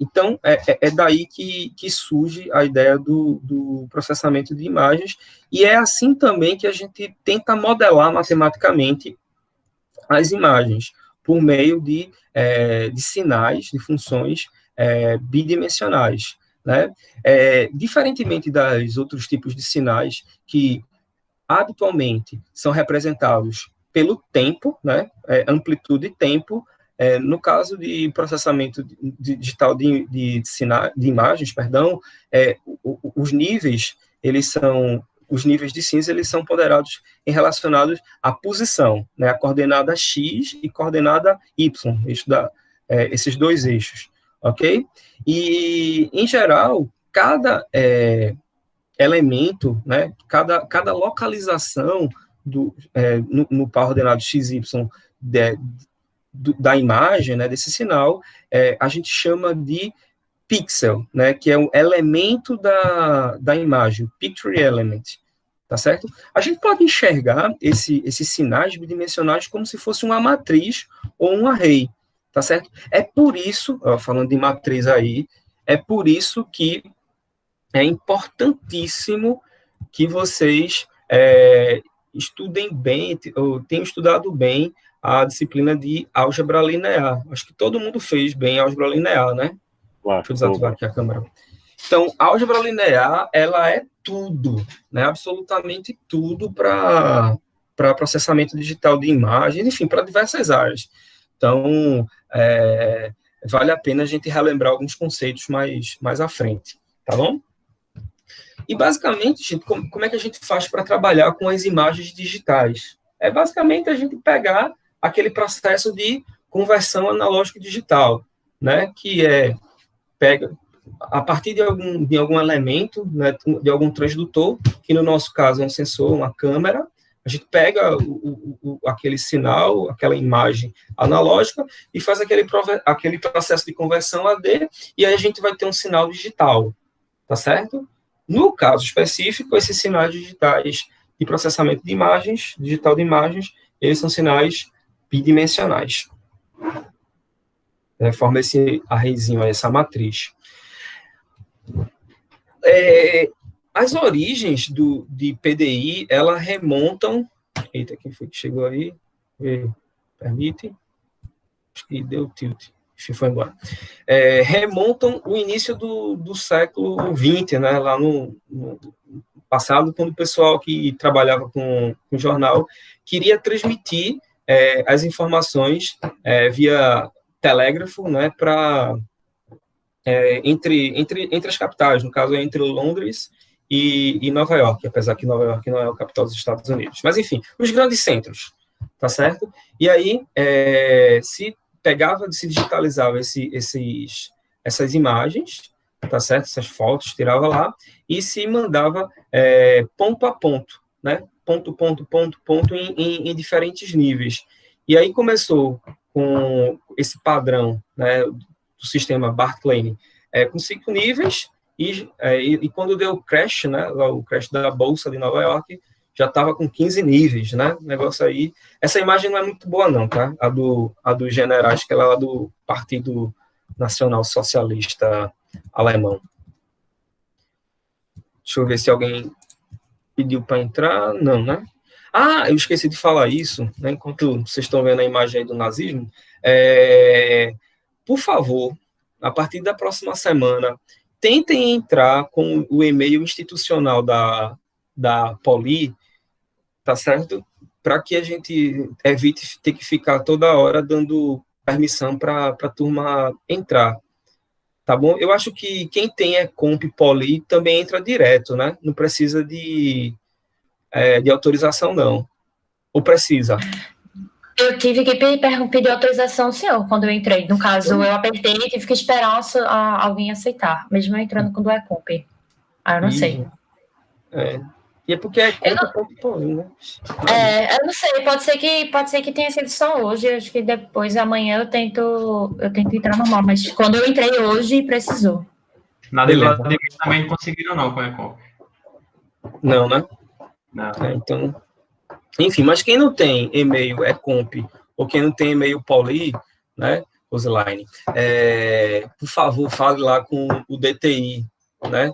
Então, é daí que surge a ideia do processamento de imagens, e é assim também que a gente tenta modelar matematicamente as imagens, por meio de sinais, de funções bidimensionais, né? Diferentemente dos outros tipos de sinais que habitualmente são representados pelo tempo, né? Amplitude e tempo. No caso de processamento digital de imagens, perdão, os níveis de cinza, eles são ponderados e relacionados à posição, né? A coordenada X e coordenada Y, esses dois eixos, ok? E, em geral, cada elemento, né, cada localização no par ordenado XY da imagem, né, desse sinal, a gente chama de pixel, né, que é um elemento da imagem, picture element, tá certo? A gente pode enxergar esses sinais bidimensionais como se fosse uma matriz ou um array, tá certo? É por isso, falando de matriz aí, é por isso que é importantíssimo que vocês estudem bem, ou tenham estudado bem a disciplina de álgebra linear. Acho que todo mundo fez bem álgebra linear, né? Claro, deixa eu desativar aqui a câmera. Então, álgebra linear, ela é tudo, né? Absolutamente tudo para processamento digital de imagens, enfim, para diversas áreas. Então, vale a pena a gente relembrar alguns conceitos mais à frente, tá bom? E, basicamente, gente, como é que a gente faz para trabalhar com as imagens digitais? É, basicamente, a gente pegar aquele processo de conversão analógico digital, né, que pega a partir de algum elemento, né, de algum transdutor, que no nosso caso é um sensor, uma câmera, a gente pega aquele sinal, aquela imagem analógica e faz aquele processo de conversão AD, e aí a gente vai ter um sinal digital, tá certo? No caso específico, esses sinais digitais de processamento de imagens, digital de imagens, eles são sinais bidimensionais. Forma esse arrayzinho, essa matriz. As origens de PDI, elas remontam... Eita, quem foi que chegou aí? Permite? Acho que deu tilt. Foi embora. Remontam o início do século XX, né, lá no passado, quando o pessoal que trabalhava com jornal queria transmitir as informações via telégrafo, né, entre as capitais, no caso, entre Londres e Nova York, apesar que Nova York não é a capital dos Estados Unidos. Mas, enfim, os grandes centros, tá certo? E aí, se digitalizava essas imagens, tá certo? Essas fotos, tirava lá, e se mandava ponto a ponto, né? Ponto em diferentes níveis. E aí começou com esse padrão, né, do sistema Barclay, com 5 níveis, e quando deu o crash, né, o crash da Bolsa de Nova York, já estava com 15 níveis, né, negócio aí. Essa imagem não é muito boa não, tá, a dos generais, que ela é lá do Partido Nacional Socialista Alemão. Deixa eu ver se alguém pediu para entrar. Não, né? Ah, eu esqueci de falar isso, né, enquanto vocês estão vendo a imagem aí do nazismo. Por favor, a partir da próxima semana, tentem entrar com o e-mail institucional da Poli, tá certo? Para que a gente evite ter que ficar toda hora dando permissão para a turma entrar, tá bom? Eu acho que quem tem Ecomp Poli também entra direto, né? Não precisa de autorização, não. Ou precisa? Eu tive que pedir autorização ao senhor quando eu entrei. No caso, eu apertei e tive que esperar alguém aceitar, mesmo eu entrando com o do Ecomp. Eu não sei. E é porque Ecomp.poli, né? Eu não sei, pode ser que tenha sido só hoje, acho que depois, amanhã, eu tento entrar normal, mas quando eu entrei hoje, precisou. Na Vladimir também não conseguiram não com a Ecomp. Não, né? Não. Então, enfim, mas quem não tem e-mail Ecomp, ou quem não tem e-mail Poli, né, Roseline, por favor, fale lá com o DTI, né,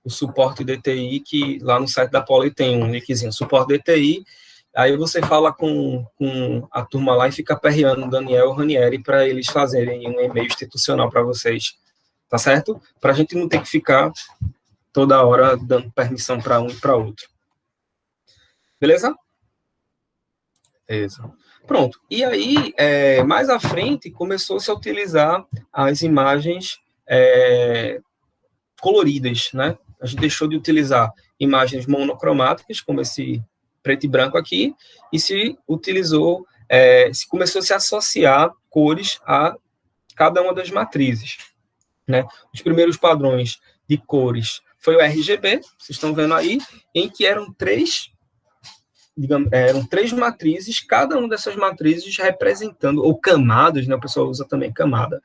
o suporte DTI, que lá no site da Poli tem um linkzinho, suporte DTI, aí você fala com a turma lá e fica aperreando o Daniel Ranieri para eles fazerem um e-mail institucional para vocês, tá certo? Para a gente não ter que ficar toda hora dando permissão para um e para outro. Beleza? Beleza. Pronto. E aí, mais à frente, começou-se a utilizar as imagens coloridas, né? A gente deixou de utilizar imagens monocromáticas, como esse preto e branco aqui, e se começou a se associar cores a cada uma das matrizes, né? Os primeiros padrões de cores foi o RGB, vocês estão vendo aí, em que eram três matrizes, cada uma dessas matrizes representando, ou camadas, né, o pessoal usa também camada,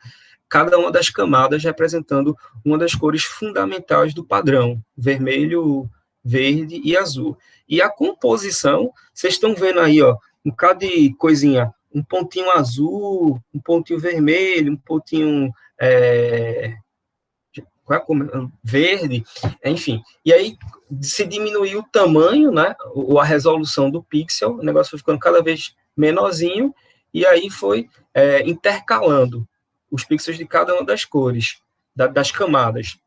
cada uma das camadas representando uma das cores fundamentais do padrão, vermelho, verde e azul. E a composição, vocês estão vendo aí, ó, um cada coisinha, um pontinho azul, um pontinho vermelho, um pontinho verde, enfim. E aí se diminuiu o tamanho, né, ou a resolução do pixel, o negócio foi ficando cada vez menorzinho, e aí foi intercalando os pixels de cada uma das cores, das camadas.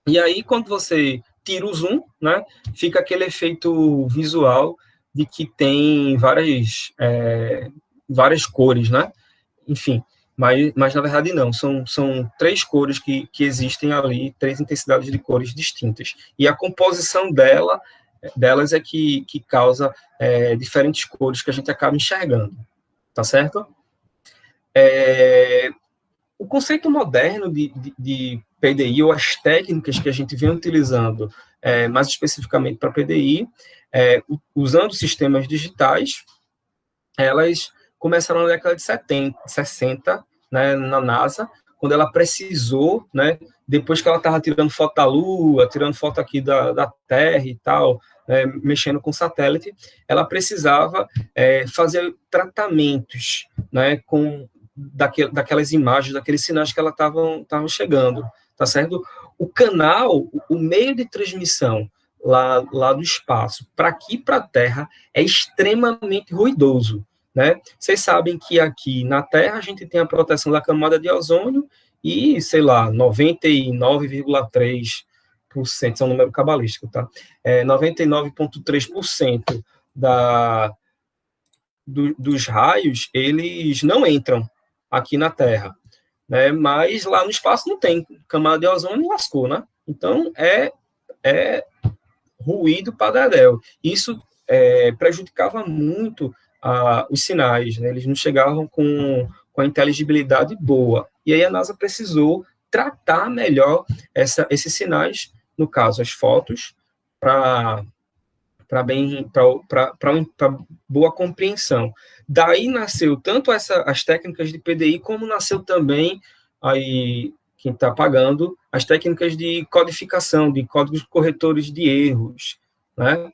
E aí, quando você tira o zoom, né, fica aquele efeito visual de que tem várias cores, né? Enfim, mas na verdade não, são 3 cores que existem ali, 3 intensidades de cores distintas, e a composição delas é que causa diferentes cores que a gente acaba enxergando, tá certo? O conceito moderno de PDI, ou as técnicas que a gente vem utilizando, mais especificamente para PDI, usando sistemas digitais, elas começaram na década de 60, né, na NASA, quando ela precisou, né, depois que ela estava tirando foto da Lua, tirando foto aqui da Terra e tal, mexendo com satélite, ela precisava fazer tratamentos, né, daquelas imagens, daqueles sinais que ela estavam chegando, tá certo? O canal, o meio de transmissão lá do espaço para aqui, para a Terra, é extremamente ruidoso, né? Vocês sabem que aqui na Terra a gente tem a proteção da camada de ozônio e, sei lá, 99,3%, isso é um número cabalístico, tá? 99,3% dos raios, eles não entram aqui na Terra, né? Mas lá no espaço não tem camada de ozônio, lascou, né? Então, é ruído para dedéu. Isso prejudicava muito os sinais, né? Eles não chegavam com a inteligibilidade boa. E aí a NASA precisou tratar melhor esses sinais, no caso, as fotos, para boa compreensão. Daí nasceu tanto as técnicas de PDI, como nasceu também, aí quem está pagando, as técnicas de codificação, de códigos corretores de erros, né?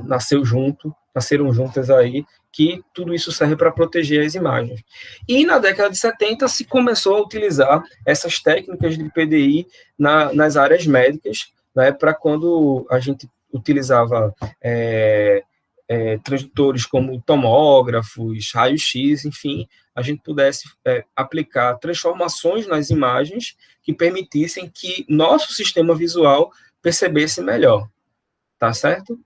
Nasceram juntas aí, que tudo isso serve para proteger as imagens. E na década de 70 se começou a utilizar essas técnicas de PDI nas áreas médicas, né, para quando a gente utilizava transdutores como tomógrafos, raio-x, enfim, a gente pudesse aplicar transformações nas imagens que permitissem que nosso sistema visual percebesse melhor, tá certo?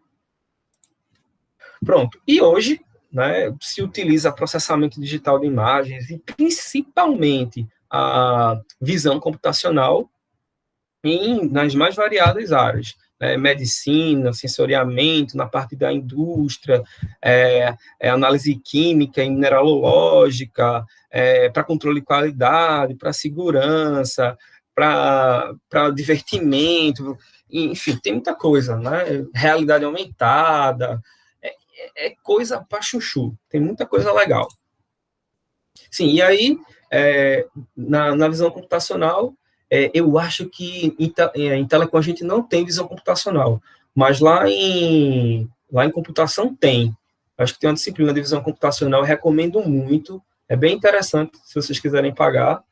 Pronto, e hoje, né, se utiliza processamento digital de imagens e principalmente a visão computacional nas mais variadas áreas, medicina, sensoriamento, na parte da indústria, análise química e mineralógica, para controle de qualidade, para segurança, para divertimento, enfim, tem muita coisa, né? Realidade aumentada, coisa para chuchu, tem muita coisa legal. Sim, e aí, na visão computacional, eu acho que em Telecom a gente não tem visão computacional, mas lá em computação tem. Acho que tem uma disciplina de visão computacional, eu recomendo muito, é bem interessante, se vocês quiserem pagar.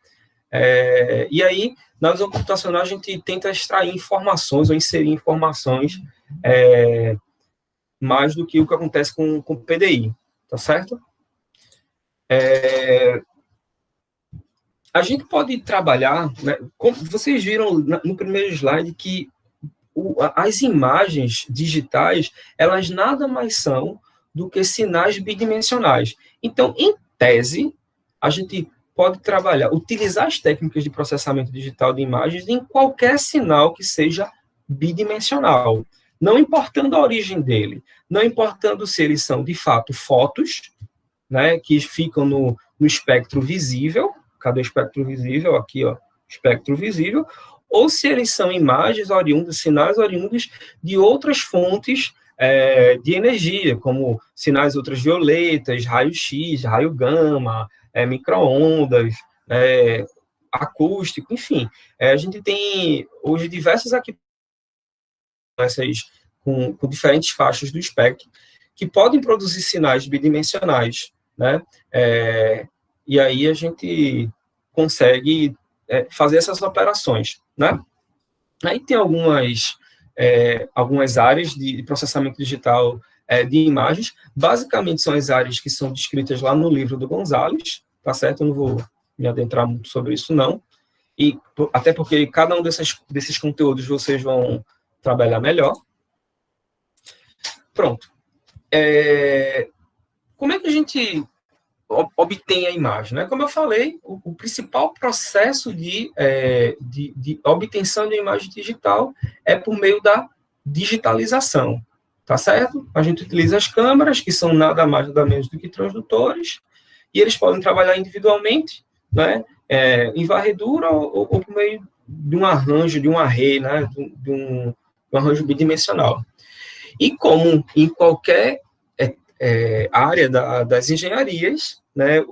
E aí, na visão computacional, a gente tenta extrair informações, ou inserir informações, mais do que o que acontece com o PDI, tá certo? A gente pode trabalhar, né, como vocês viram no primeiro slide, que as imagens digitais, elas nada mais são do que sinais bidimensionais. Então, em tese, a gente pode trabalhar, utilizar as técnicas de processamento digital de imagens em qualquer sinal que seja bidimensional, não importando a origem dele, não importando se eles são, de fato, fotos, né, que ficam no espectro visível. Cadê o espectro visível? Aqui, ó, espectro visível. Ou se eles são imagens oriundas, sinais oriundos de outras fontes de energia, como sinais ultravioletas, raio-x, raio gama, micro-ondas, acústico, enfim. A gente tem hoje diversas equipamentos com diferentes faixas do espectro que podem produzir sinais bidimensionais, né? E aí a gente consegue fazer essas operações, né? Aí tem algumas áreas de processamento digital de imagens, basicamente são as áreas que são descritas lá no livro do Gonzalez, tá certo? Eu não vou me adentrar muito sobre isso, não. E até porque cada um desses conteúdos vocês vão trabalhar melhor. Pronto. Como é que a gente obtém a imagem, né? Como eu falei, o principal processo de obtenção de imagem digital é por meio da digitalização, tá certo? A gente utiliza as câmeras, que são nada mais, nada menos do que transdutores, e eles podem trabalhar individualmente, né? Em varredura ou por meio de um arranjo, de um array, né? De um arranjo bidimensional. E como em qualquer área das engenharias, né,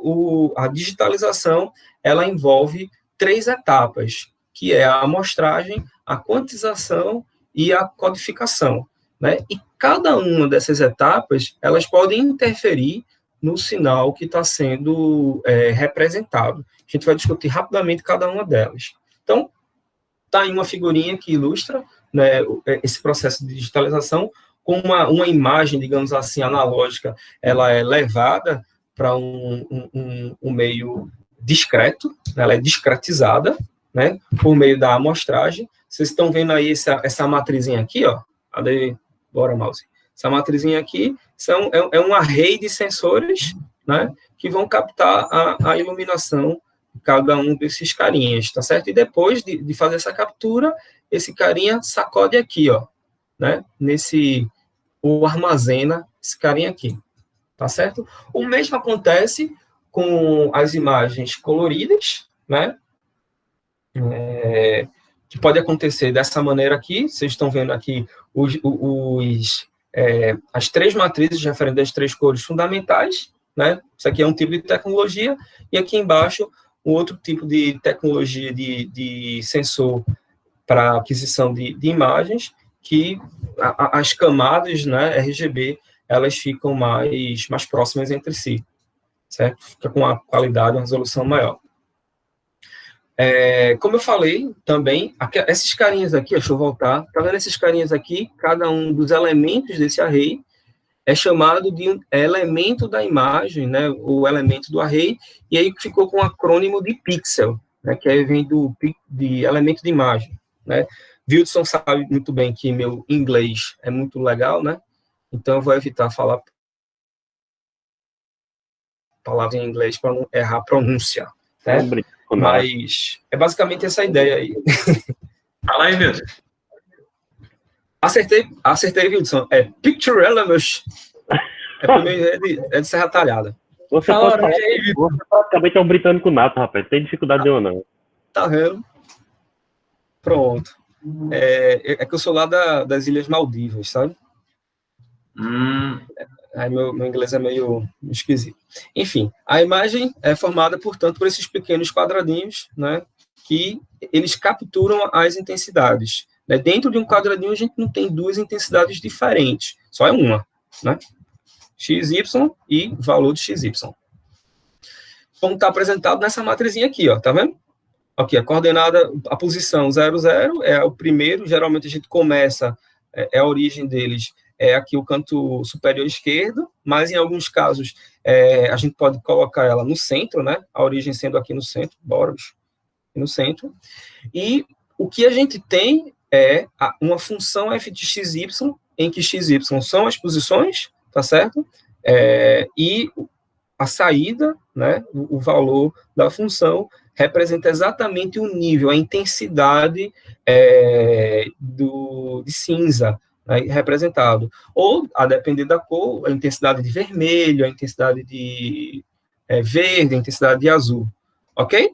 a digitalização ela envolve 3 etapas, que é a amostragem, a quantização e a codificação, né? E cada uma dessas etapas elas podem interferir no sinal que está sendo representado. A gente vai discutir rapidamente cada uma delas. Então, está aí uma figurinha que ilustra, né, esse processo de digitalização, com uma imagem, digamos assim, analógica, ela é levada para um meio discreto, ela é discretizada, né, por meio da amostragem. Vocês estão vendo aí essa matrizinha aqui, ó. Cadê? Bora, mouse. Essa matrizinha aqui é um array de sensores, né, que vão captar a iluminação de cada um desses carinhas, tá certo? E depois de fazer essa captura, esse carinha sacode aqui, ó, né, ou armazena esse carinha aqui, tá certo? O mesmo acontece com as imagens coloridas, né, que pode acontecer dessa maneira aqui. Vocês estão vendo aqui as 3 matrizes referentes às 3 cores fundamentais, né? Isso aqui é um tipo de tecnologia, e aqui embaixo um outro tipo de tecnologia de sensor para aquisição de imagens, que as camadas, né, RGB, elas ficam mais próximas entre si, certo? Fica com uma qualidade, uma resolução maior. Como eu falei também, esses carinhas aqui, deixa eu voltar, tá vendo esses carinhas aqui? Cada um dos elementos desse array é chamado de elemento da imagem, né, o elemento do array, e aí ficou com o acrônimo de pixel, né, que aí vem de elemento de imagem, né. Wildson sabe muito bem que meu inglês é muito legal, né, então eu vou evitar falar palavras em inglês para não errar a pronúncia, né, mas é basicamente essa ideia aí. Fala aí, Wildson. Acertei, Wildson. É Picture Elements. É de Serra Talhada. Você praticamente é um britânico nato, rapaz. Não tem dificuldade nenhuma, não. Tá vendo? Pronto. É que eu sou lá das Ilhas Maldivas, sabe? Aí meu inglês é meio esquisito. Enfim, a imagem é formada, portanto, por esses pequenos quadradinhos, né, que eles capturam as intensidades. Né? Dentro de um quadradinho, a gente não tem 2 intensidades diferentes, só é uma, né? XY e valor de XY. Como está apresentado nessa matrizinha aqui, ó, tá vendo? Aqui, a coordenada, a posição 0, 0 é o primeiro, geralmente a gente começa, a origem deles é aqui o canto superior esquerdo, mas em alguns casos a gente pode colocar ela no centro, né? A origem sendo aqui no centro, bora, no centro. E o que a gente tem é uma função f de xy, em que xy são as posições, tá certo? E a saída, né, o valor da função, representa exatamente o nível, a intensidade de cinza, né, representado. Ou, a depender da cor, a intensidade de vermelho, a intensidade de verde, a intensidade de azul. Ok?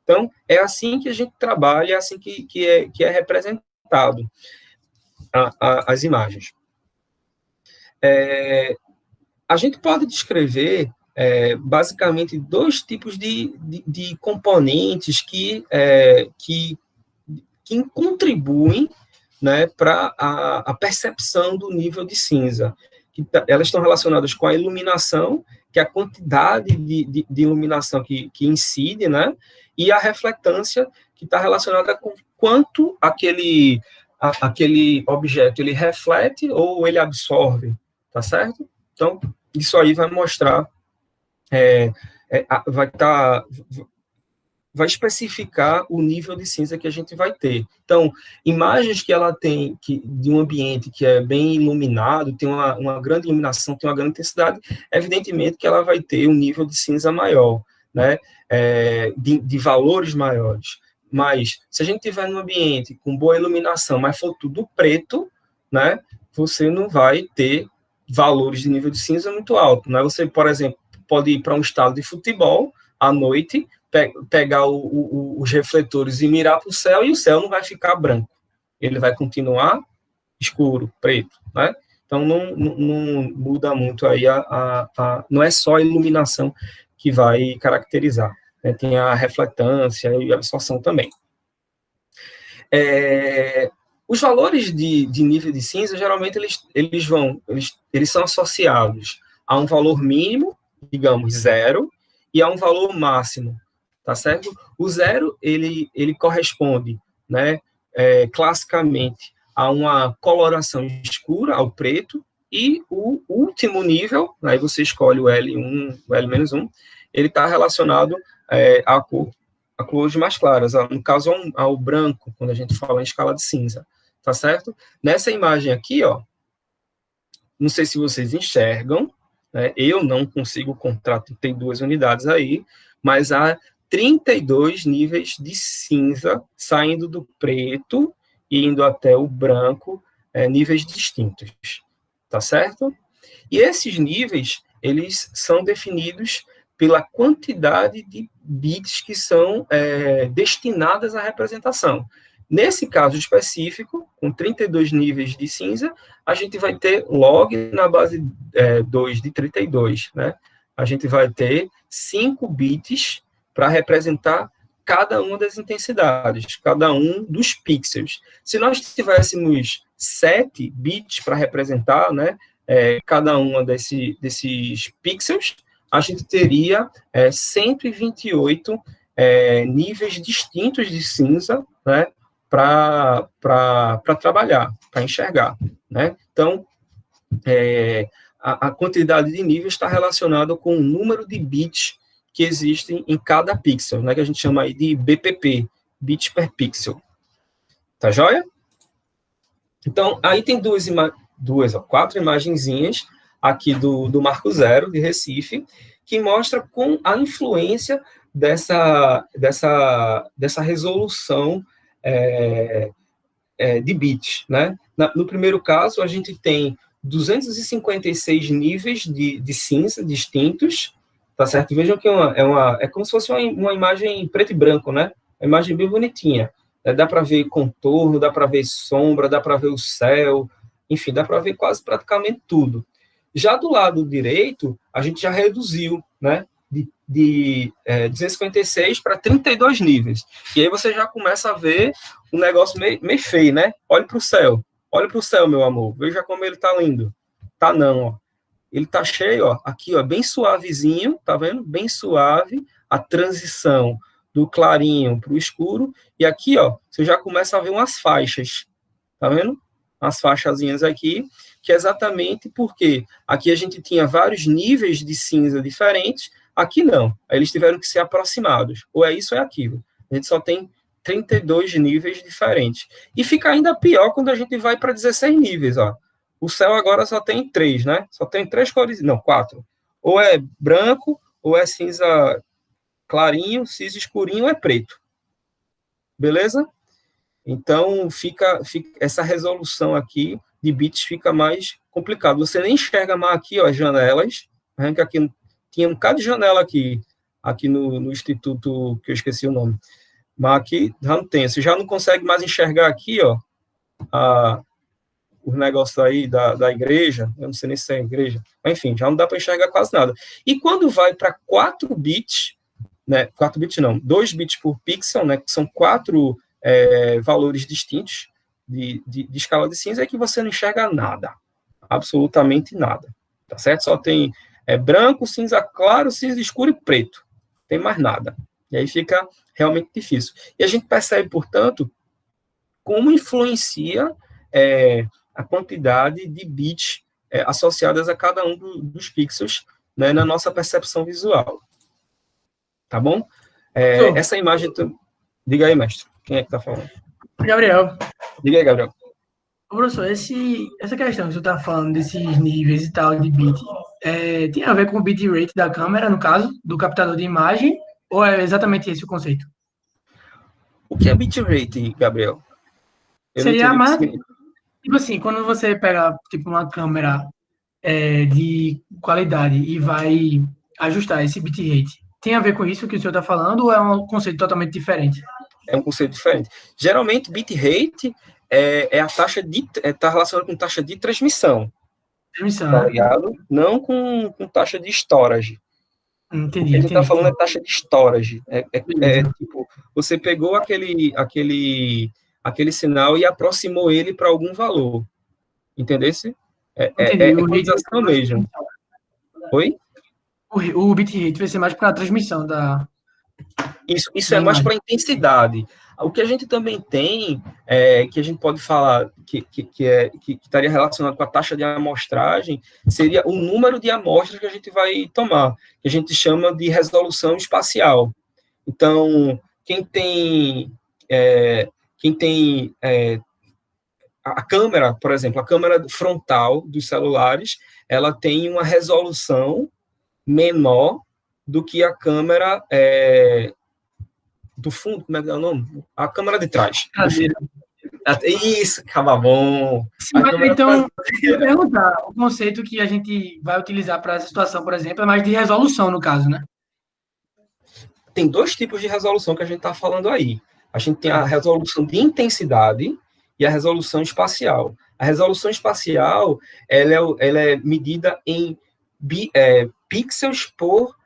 Então, é assim que a gente trabalha, é assim que é representado as imagens. A gente pode descrever, basicamente, 2 tipos de componentes que contribuem, né, para a percepção do nível de cinza. Elas estão relacionadas com a iluminação, que é a quantidade de iluminação que incide, né, e a reflectância, que está relacionada com quanto aquele objeto ele reflete ou ele absorve, tá certo? Então, isso aí vai mostrar, vai vai especificar o nível de cinza que a gente vai ter. Então, imagens que ela tem de um ambiente que é bem iluminado, tem uma grande iluminação, tem uma grande intensidade, evidentemente que ela vai ter um nível de cinza maior, né? De valores maiores. Mas, se a gente tiver num ambiente com boa iluminação, mas for tudo preto, né, você não vai ter valores de nível de cinza muito alto, né? Você, por exemplo, pode ir para um estádio de futebol à noite, pegar os refletores e mirar para o céu, e o céu não vai ficar branco. Ele vai continuar escuro, preto, né? Então, não muda muito aí, não é só a iluminação que vai caracterizar, né? Tem a refletância e a absorção também. Os valores de nível de cinza, geralmente, eles são associados a um valor mínimo, digamos, 0, e a um valor máximo, tá certo? O 0, ele corresponde, né, classicamente, a uma coloração escura, ao preto, e o último nível, aí você escolhe o L1, o L-1, ele está relacionado a cores mais claras, no caso, ao branco, quando a gente fala em escala de cinza, tá certo? Nessa imagem aqui, ó, não sei se vocês enxergam, né, eu não consigo encontrar 32 unidades aí, mas há 32 níveis de cinza saindo do preto e indo até o branco, níveis distintos, tá certo? E esses níveis, eles são definidos pela quantidade de bits que são destinadas à representação. Nesse caso específico, com 32 níveis de cinza, a gente vai ter log na base 2 de 32, né? A gente vai ter 5 bits para representar cada uma das intensidades, cada um dos pixels. Se nós tivéssemos 7 bits para representar, né, cada uma desses pixels, a gente teria 128 níveis distintos de cinza, né, para trabalhar, para enxergar, né? Então, a quantidade de níveis está relacionada com o número de bits que existem em cada pixel, né, que a gente chama aí de BPP, bits per pixel. Tá joia? Então, aí tem quatro imagenzinhas aqui do Marco Zero, de Recife, que mostra com a influência dessa resolução de bits, né? No primeiro caso, a gente tem 256 níveis de cinza distintos, tá certo? Vejam que é como se fosse uma imagem preto e branco, né? Uma imagem bem bonitinha. Dá para ver contorno, dá para ver sombra, dá para ver o céu, enfim, dá para ver quase praticamente tudo. Já do lado direito, a gente já reduziu, né? De 256 para 32 níveis. E aí você já começa a ver um negócio meio feio, né? Olha para o céu, meu amor. Veja como ele está lindo. Tá não, ó. Ele tá cheio, ó. Aqui, ó, bem suavezinho, tá vendo? Bem suave a transição do clarinho para o escuro. E aqui, ó, você já começa a ver umas faixas. Tá vendo? Umas faixazinhas aqui, que é exatamente porque aqui a gente tinha vários níveis de cinza diferentes. Aqui não, aí eles tiveram que ser aproximados, ou é isso ou é aquilo. A gente só tem 32 níveis diferentes. E fica ainda pior quando a gente vai para 16 níveis, ó. O céu agora só tem 3, né? Só tem 3 cores, não, 4. Ou é branco, ou é cinza clarinho, cinza escurinho, ou é preto. Beleza? Então, fica essa resolução aqui de bits fica mais complicado. Você nem enxerga mais aqui, ó, as janelas. Aqui tinha um bocado de janela aqui no instituto, que eu esqueci o nome. Mas aqui já não tem. Você já não consegue mais enxergar aqui, ó, os negócios aí da igreja. Eu não sei nem se é igreja. Mas, enfim, já não dá para enxergar quase nada. E quando vai para 4 bits, né, 4 bits não, 2 bits por pixel, né, que são 4 valores distintos de escala de cinza, é que você não enxerga nada. Absolutamente nada. Tá certo? Só tem branco, cinza claro, cinza escuro e preto. Não tem mais nada. E aí fica realmente difícil. E a gente percebe, portanto, como influencia a quantidade de bits associadas a cada um dos pixels, né, na nossa percepção visual. Tá bom? Essa imagem... Diga aí, mestre. Quem é que está falando? Gabriel. Diga aí, Gabriel. Professor, essa questão que você está falando desses níveis e tal de bit, tem a ver com o bitrate da câmera, no caso, do captador de imagem, ou é exatamente esse o conceito? O que é bitrate, Gabriel? Seria mais, tipo assim, quando você pega tipo uma câmera de qualidade e vai ajustar esse bitrate, tem a ver com isso que o senhor está falando, ou é um conceito totalmente diferente? É um conceito diferente. Geralmente, bitrate é a taxa está relacionado com taxa de transmissão. Tá ligado? Não com taxa de storage. Entendi. O que a gente está falando é taxa de storage. Tipo, você pegou aquele sinal e aproximou ele para algum valor. Entendesse? É equalização mesmo. Oi? O bitrate vai ser mais para a transmissão da... Isso é mais para intensidade. O que a gente também tem, que a gente pode falar que estaria relacionado com a taxa de amostragem, seria o número de amostras que a gente vai tomar, que a gente chama de resolução espacial. Então, quem tem a câmera, por exemplo, a câmera frontal dos celulares, ela tem uma resolução menor do que a câmera do fundo, como é que é o nome? A câmera de trás. Isso, acaba bom. Então, eu perguntar, o conceito que a gente vai utilizar para essa situação, por exemplo, é mais de resolução, no caso, né? Tem dois tipos de resolução que a gente está falando aí. A gente tem a resolução de intensidade e a resolução espacial. A resolução espacial, ela é medida em pixels por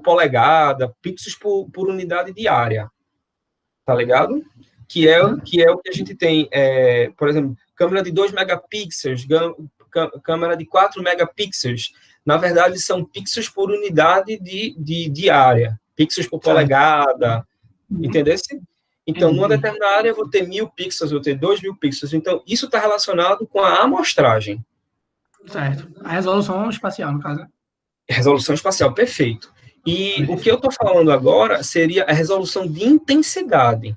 polegada, pixels por unidade de área, tá ligado? Que é o que a gente tem, por exemplo, câmera de 2 megapixels, câmera de 4 megapixels, na verdade são pixels por unidade de área, pixels por polegada, entendeu? Então, numa determinada área eu vou ter 1000 pixels, eu vou ter 2000 pixels, então isso está relacionado com a amostragem. Certo. A resolução espacial, no caso, né? Resolução espacial, perfeito. E o que eu estou falando agora seria a resolução de intensidade,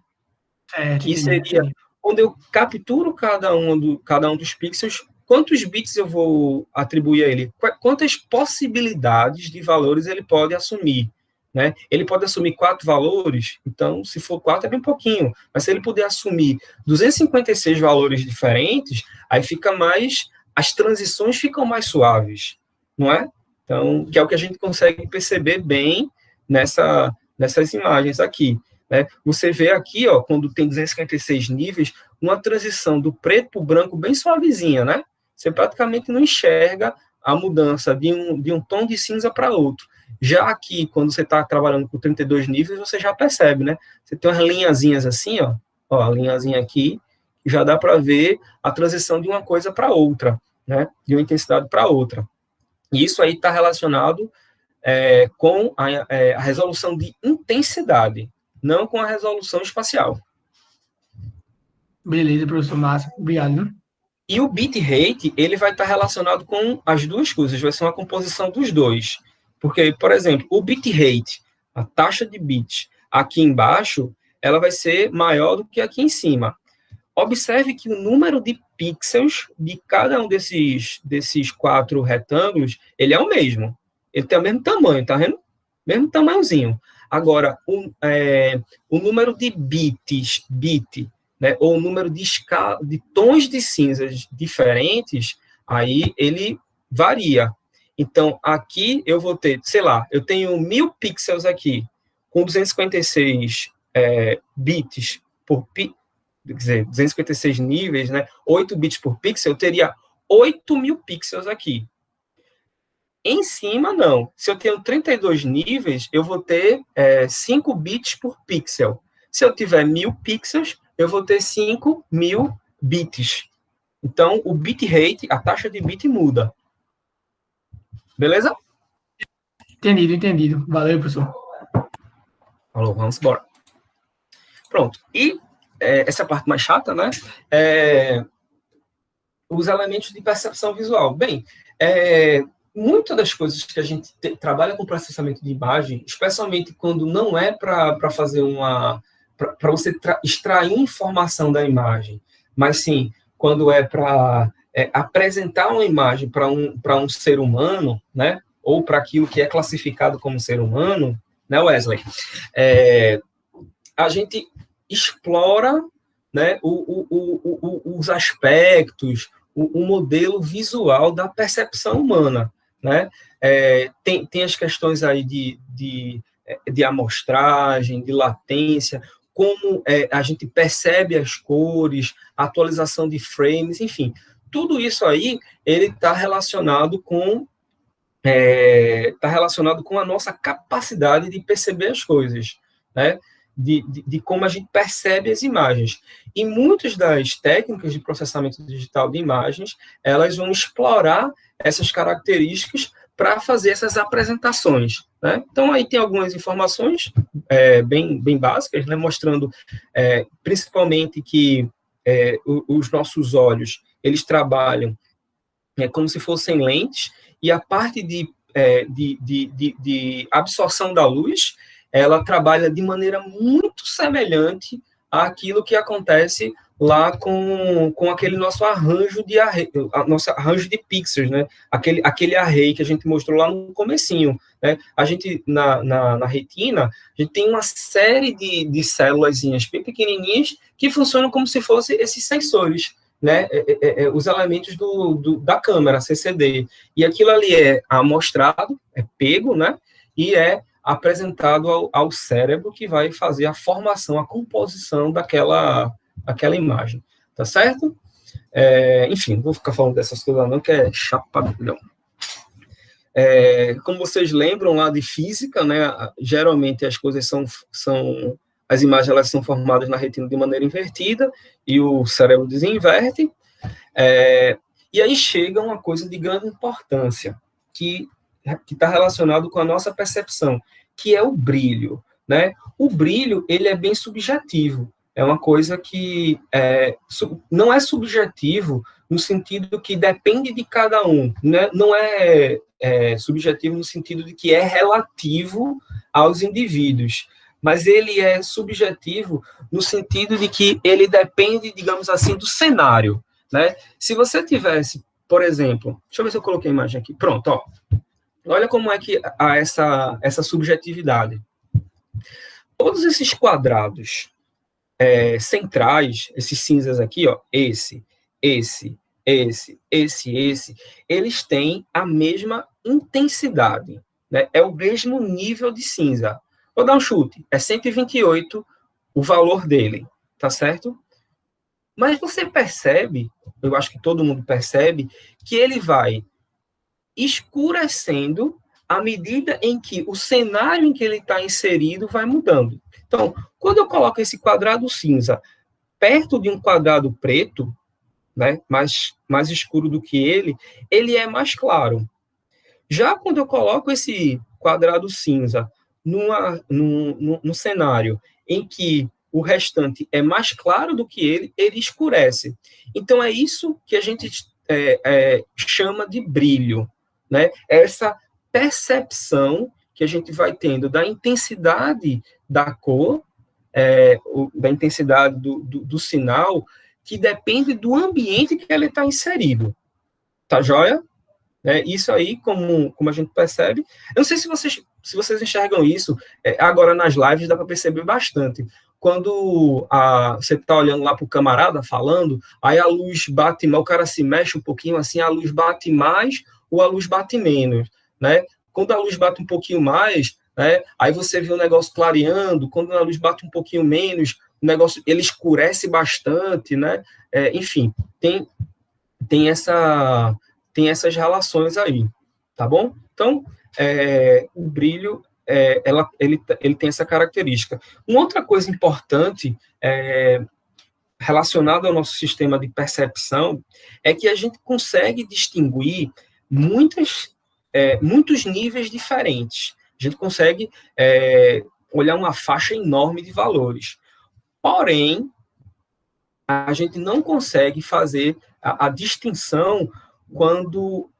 que seria onde eu capturo cada um dos pixels, quantos bits eu vou atribuir a ele, quantas possibilidades de valores ele pode assumir, né? Ele pode assumir 4 valores, então, se for 4 é bem pouquinho, mas se ele puder assumir 256 valores diferentes, aí fica mais, as transições ficam mais suaves, não é? Então, que é o que a gente consegue perceber bem nessas imagens aqui, né? Você vê aqui, ó, quando tem 256 níveis, uma transição do preto para o branco bem suavezinha, né? Você praticamente não enxerga a mudança de um tom de cinza para outro. Já aqui, quando você está trabalhando com 32 níveis, você já percebe, né? Você tem umas linhazinhas assim, ó, a linhazinha aqui, já dá para ver a transição de uma coisa para outra, né? De uma intensidade para outra. E isso aí está relacionado com a resolução de intensidade, não com a resolução espacial. Beleza, professor Massa. Obrigado, né? E o bitrate, ele vai estar relacionado com as duas coisas, vai ser uma composição dos dois. Porque, por exemplo, o bitrate, a taxa de bits aqui embaixo, ela vai ser maior do que aqui em cima. Observe que o número de pixels de cada um desses 4 retângulos, ele é o mesmo. Ele tem o mesmo tamanho, tá vendo? Mesmo tamanhozinho. Agora, o número de bits, né, ou o número de tons de cinzas diferentes, aí ele varia. Então, aqui eu vou ter, sei lá, eu tenho 1000 pixels aqui, com 256 bits por pixel, quer dizer, 256 níveis, né, 8 bits por pixel, eu teria 8.000 pixels aqui. Em cima, não. Se eu tenho 32 níveis, eu vou ter 5 bits por pixel. Se eu tiver 1000 pixels, eu vou ter 5.000 bits. Então, o bitrate, a taxa de bit muda. Beleza? Entendido. Valeu, professor. Falou, vamos embora. Pronto. E essa é a parte mais chata, né? Os elementos de percepção visual. Bem, muitas das coisas que a gente trabalha com processamento de imagem, especialmente quando não é para fazer para você extrair informação da imagem, mas sim quando é para apresentar uma imagem para um ser humano, né, ou para aquilo que é classificado como ser humano, né, Wesley? A gente explora, né, os aspectos, o modelo visual da percepção humana, né? Tem as questões aí de amostragem, de latência, como a gente percebe as cores, atualização de frames, enfim, tudo isso aí, ele está relacionado com a nossa capacidade de perceber as coisas, né? De como a gente percebe as imagens. E muitas das técnicas de processamento digital de imagens, elas vão explorar essas características para fazer essas apresentações, né? Então, aí tem algumas informações bem básicas, né? Mostrando principalmente que os nossos olhos, eles trabalham como se fossem lentes, e a parte de absorção da luz, ela trabalha de maneira muito semelhante àquilo que acontece lá com aquele nosso arranjo de pixels, né? Aquele array que a gente mostrou lá no comecinho, né? A gente, na retina, a gente tem uma série de célulazinhas bem pequenininhas que funcionam como se fossem esses sensores, né, os elementos da câmera, CCD, e aquilo ali é amostrado, é pego, né, e é apresentado ao cérebro, que vai fazer a formação, a composição daquela imagem, tá certo? Enfim, não vou ficar falando dessas coisas não, que é chapadão. Como vocês lembram lá de física, né, geralmente as coisas as imagens, elas são formadas na retina de maneira invertida, e o cérebro desinverte, e aí chega uma coisa de grande importância, que está relacionado com a nossa percepção, que é o brilho, né? O brilho, ele é bem subjetivo, é uma coisa que não é subjetivo no sentido que depende de cada um, né? Não é subjetivo no sentido de que é relativo aos indivíduos, mas ele é subjetivo no sentido de que ele depende, digamos assim, do cenário, né? Se você tivesse, por exemplo, deixa eu ver se eu coloquei a imagem aqui, pronto, ó, olha como é que há essa subjetividade. Todos esses quadrados centrais, esses cinzas aqui, ó, esse, eles têm a mesma intensidade, né? É o mesmo nível de cinza. Vou dar um chute, é 128 o valor dele, tá certo? Mas você percebe, eu acho que todo mundo percebe, que ele vai escurecendo à medida em que o cenário em que ele está inserido vai mudando. Então, quando eu coloco esse quadrado cinza perto de um quadrado preto, né, mais escuro do que ele é mais claro. Já quando eu coloco esse quadrado cinza num cenário em que o restante é mais claro do que ele escurece. Então, é isso que a gente chama de brilho, né? Essa percepção que a gente vai tendo da intensidade da cor, da intensidade do sinal, que depende do ambiente que ele está inserido. Tá joia? Isso aí, como a gente percebe, eu não sei se vocês enxergam isso, agora nas lives dá para perceber bastante. Quando você está olhando lá para o camarada falando, aí a luz bate mais, o cara se mexe um pouquinho assim, a luz bate mais ou a luz bate menos, né? Quando a luz bate um pouquinho mais, né, aí você vê o negócio clareando, quando a luz bate um pouquinho menos, o negócio ele escurece bastante, né? Enfim, tem essas relações aí, tá bom? Então, o brilho, ele tem essa característica. Uma outra coisa importante relacionada ao nosso sistema de percepção é que a gente consegue distinguir muitos níveis diferentes. A gente consegue olhar uma faixa enorme de valores. Porém, a gente não consegue fazer a distinção quando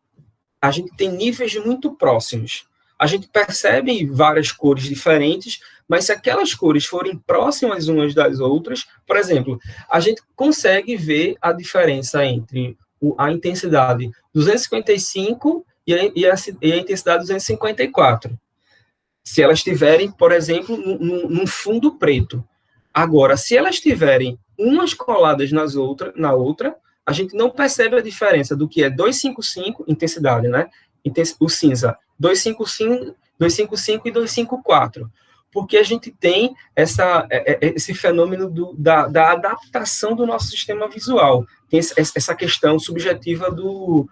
a gente tem níveis muito próximos. A gente percebe várias cores diferentes, mas se aquelas cores forem próximas umas das outras, por exemplo, a gente consegue ver a diferença entre a intensidade 255 e a intensidade 254. Se elas estiverem, por exemplo, num fundo preto. Agora, se elas estiverem umas coladas na outra, a gente não percebe a diferença do que é 255, intensidade, né? O cinza, 255 e 254. Porque a gente tem esse fenômeno da adaptação do nosso sistema visual. Tem essa questão subjetiva do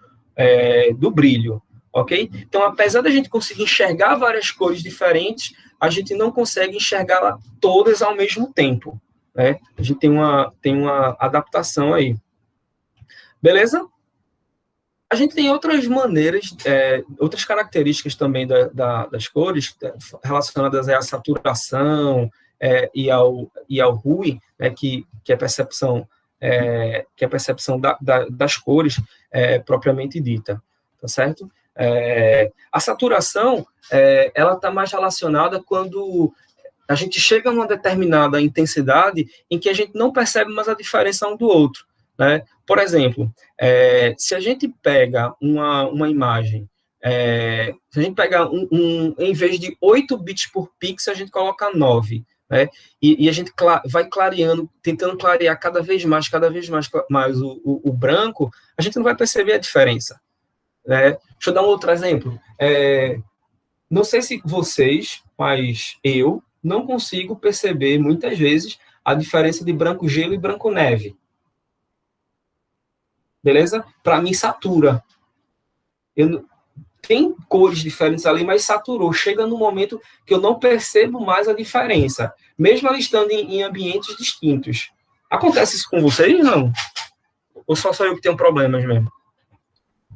brilho, ok? Então, apesar da gente conseguir enxergar várias cores diferentes, a gente não consegue enxergá-las todas ao mesmo tempo, né? A gente tem uma adaptação aí. Beleza? A gente tem outras maneiras, outras características também das cores, relacionadas à saturação e ao RUI, né, que é a percepção, das cores propriamente dita, tá certo? A saturação, ela está mais relacionada quando a gente chega a uma determinada intensidade em que a gente não percebe mais a diferença um do outro, né? Por exemplo, se a gente pega uma imagem, se a gente pega em vez de 8 bits por pixel, a gente coloca 9, né? E a gente vai clareando, tentando clarear cada vez mais o branco, a gente não vai perceber a diferença, né? Deixa eu dar um outro exemplo. Não sei se vocês, mas eu não consigo perceber, muitas vezes, a diferença de branco gelo e branco neve. Beleza? Para mim, satura. Tem cores diferentes ali, mas saturou. Chega no momento que eu não percebo mais a diferença, mesmo ela estando em ambientes distintos. Acontece isso com vocês, não? Ou só eu que tenho problemas mesmo?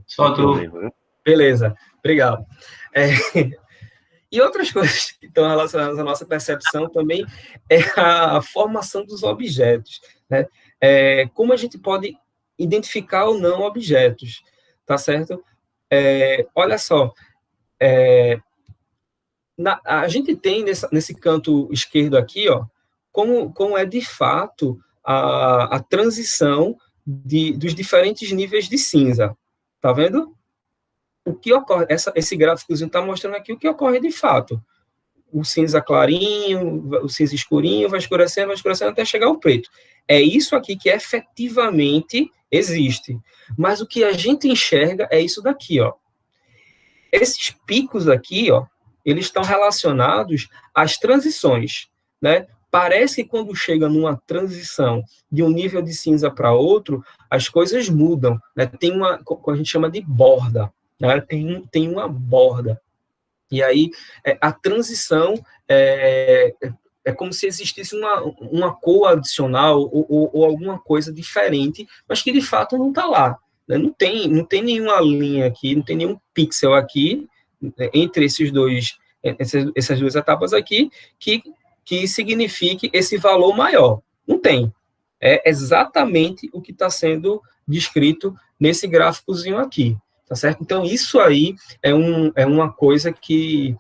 Só tu. Beleza, obrigado. E outras coisas que estão relacionadas à nossa percepção também é a formação dos objetos, né? Como a gente pode identificar ou não objetos, tá certo? Olha só, a gente tem nesse canto esquerdo aqui, ó, como é de fato a transição dos diferentes níveis de cinza, tá vendo? O que ocorre, esse gráficozinho está mostrando aqui o que ocorre de fato. O cinza clarinho, o cinza escurinho, vai escurecendo até chegar ao preto. É isso aqui que efetivamente existe. Mas o que a gente enxerga é isso daqui, ó. Esses picos aqui, ó, eles estão relacionados às transições, né? Parece que quando chega numa transição de um nível de cinza para outro, as coisas mudam, né? Tem uma, que a gente chama de borda, né? Tem uma borda. E aí, a transição é como se existisse uma cor adicional ou alguma coisa diferente, mas que de fato não está lá, né? Não tem nenhuma linha aqui, não tem nenhum pixel aqui, entre essas duas etapas aqui, que signifique esse valor maior. Não tem. É exatamente o que está sendo descrito nesse gráficozinho aqui, tá certo? Então, isso aí é uma coisa que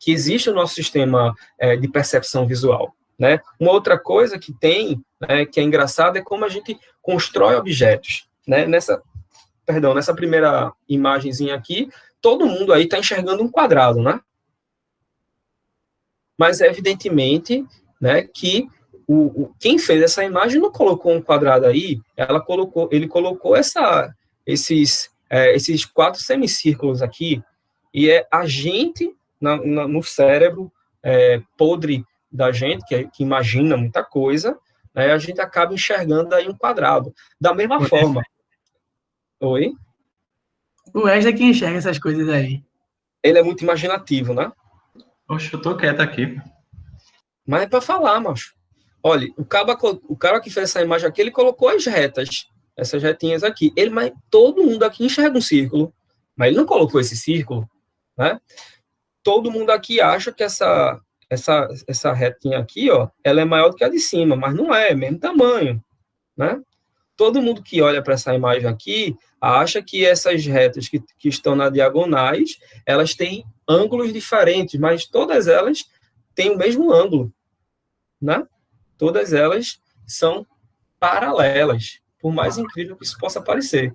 existe no nosso sistema de percepção visual, né? Uma outra coisa que tem, né, que é engraçada, é como a gente constrói objetos, né? Nessa primeira imagenzinha aqui, todo mundo aí está enxergando um quadrado, né? Mas, evidentemente, né, que quem fez essa imagem não colocou um quadrado aí, ele colocou esses 4 semicírculos aqui, e é a gente, no cérebro podre da gente, que imagina muita coisa, né, a gente acaba enxergando aí um quadrado. Da mesma forma. Oi? O Wesley é que enxerga essas coisas aí. Ele é muito imaginativo, né? Oxe, eu tô quieto aqui. Mas é para falar, macho. Olha, o cara que fez essa imagem aqui, ele colocou as retas, essas retinhas aqui. Mas todo mundo aqui enxerga um círculo, mas ele não colocou esse círculo, né? Todo mundo aqui acha que essa retinha aqui, ó, ela é maior do que a de cima, mas não é mesmo tamanho, né? todo mundo que olha para essa imagem aqui acha que essas retas que estão na diagonais, elas têm ângulos diferentes, mas todas elas têm o mesmo ângulo, né? Todas elas são paralelas, por mais incrível que isso possa parecer.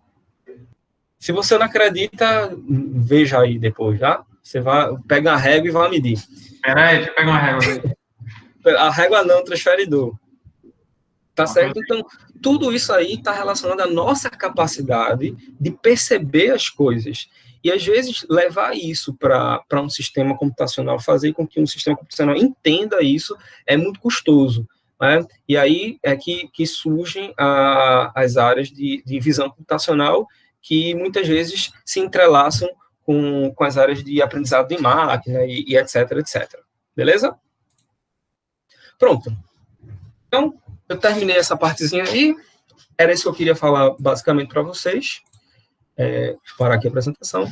Se você não acredita, veja aí depois, tá? Você vai, pega a régua e vai medir. Espera aí, deixa eu pegar uma régua. A régua não, transferidor. Tá certo? Então, tudo isso aí está relacionado à nossa capacidade de perceber as coisas. E, às vezes, levar isso para um sistema computacional, fazer com que um sistema computacional entenda isso, é muito custoso. Né? E aí é que surgem as áreas de visão computacional, que muitas vezes se entrelaçam com as áreas de aprendizado de máquina e etc, etc. Beleza? Pronto. Então, eu terminei essa partezinha aí. Era isso que eu queria falar basicamente para vocês. Deixa eu parar aqui a apresentação.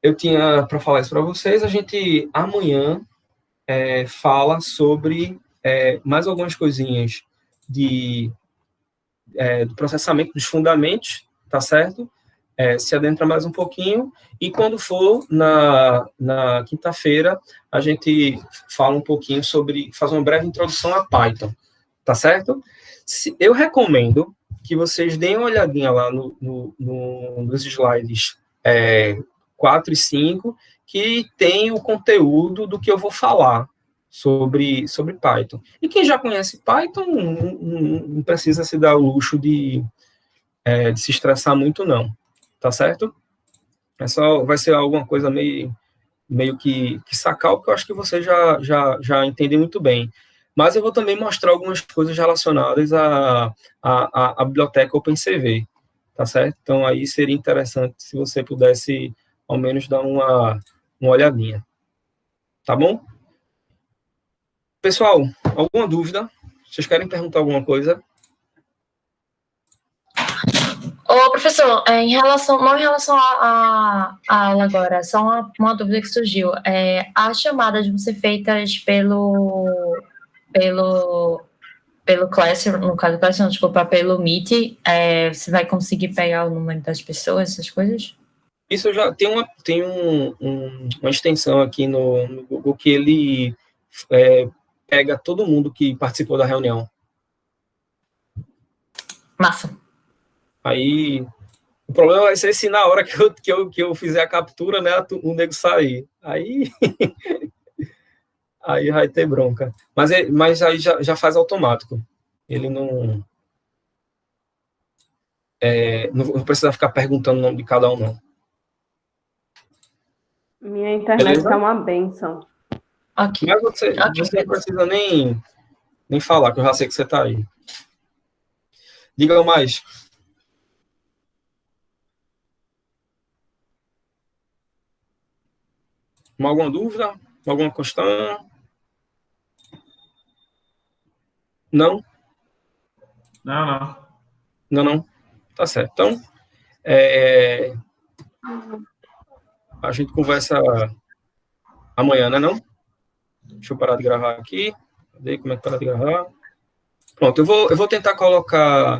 Eu tinha para falar isso para vocês. A gente amanhã fala sobre mais algumas coisinhas do processamento dos fundamentos, tá certo? Se adentra mais um pouquinho, e quando for na quinta-feira, a gente fala um pouquinho faz uma breve introdução a Python, tá certo? Eu recomendo que vocês deem uma olhadinha lá nos slides 4 e 5, que tem o conteúdo do que eu vou falar sobre Python. E quem já conhece Python não precisa se dar o luxo de se estressar muito, não. Tá certo? Vai ser alguma coisa meio que sacar, porque eu acho que você já entende muito bem. Mas eu vou também mostrar algumas coisas relacionadas à biblioteca OpenCV, tá certo? Então, aí seria interessante se você pudesse, ao menos, dar uma olhadinha. Tá bom? Pessoal, alguma dúvida? Vocês querem perguntar alguma coisa? Ô, professor, não em relação à aula agora, só uma dúvida que surgiu. As chamadas vão ser feitas pelo Classroom, no caso do Classroom, desculpa, pelo Meet, você vai conseguir pegar o número das pessoas, essas coisas? Isso já tem uma extensão aqui no Google que ele pega todo mundo que participou da reunião. Massa. Aí, o problema vai ser se na hora que eu fizer a captura, né, o nego sair. Aí vai ter bronca. Mas aí já faz automático. Ele não precisa ficar perguntando o nome de cada um, não. Minha internet está uma bênção. Okay. Mas você não precisa nem falar, que eu já sei que você está aí. Diga mais. Alguma dúvida? Alguma questão? Não? Não. Tá certo. Então, a gente conversa amanhã, né, não? Deixa eu parar de gravar aqui. Cadê? Como é que para de gravar? Pronto, eu vou tentar colocar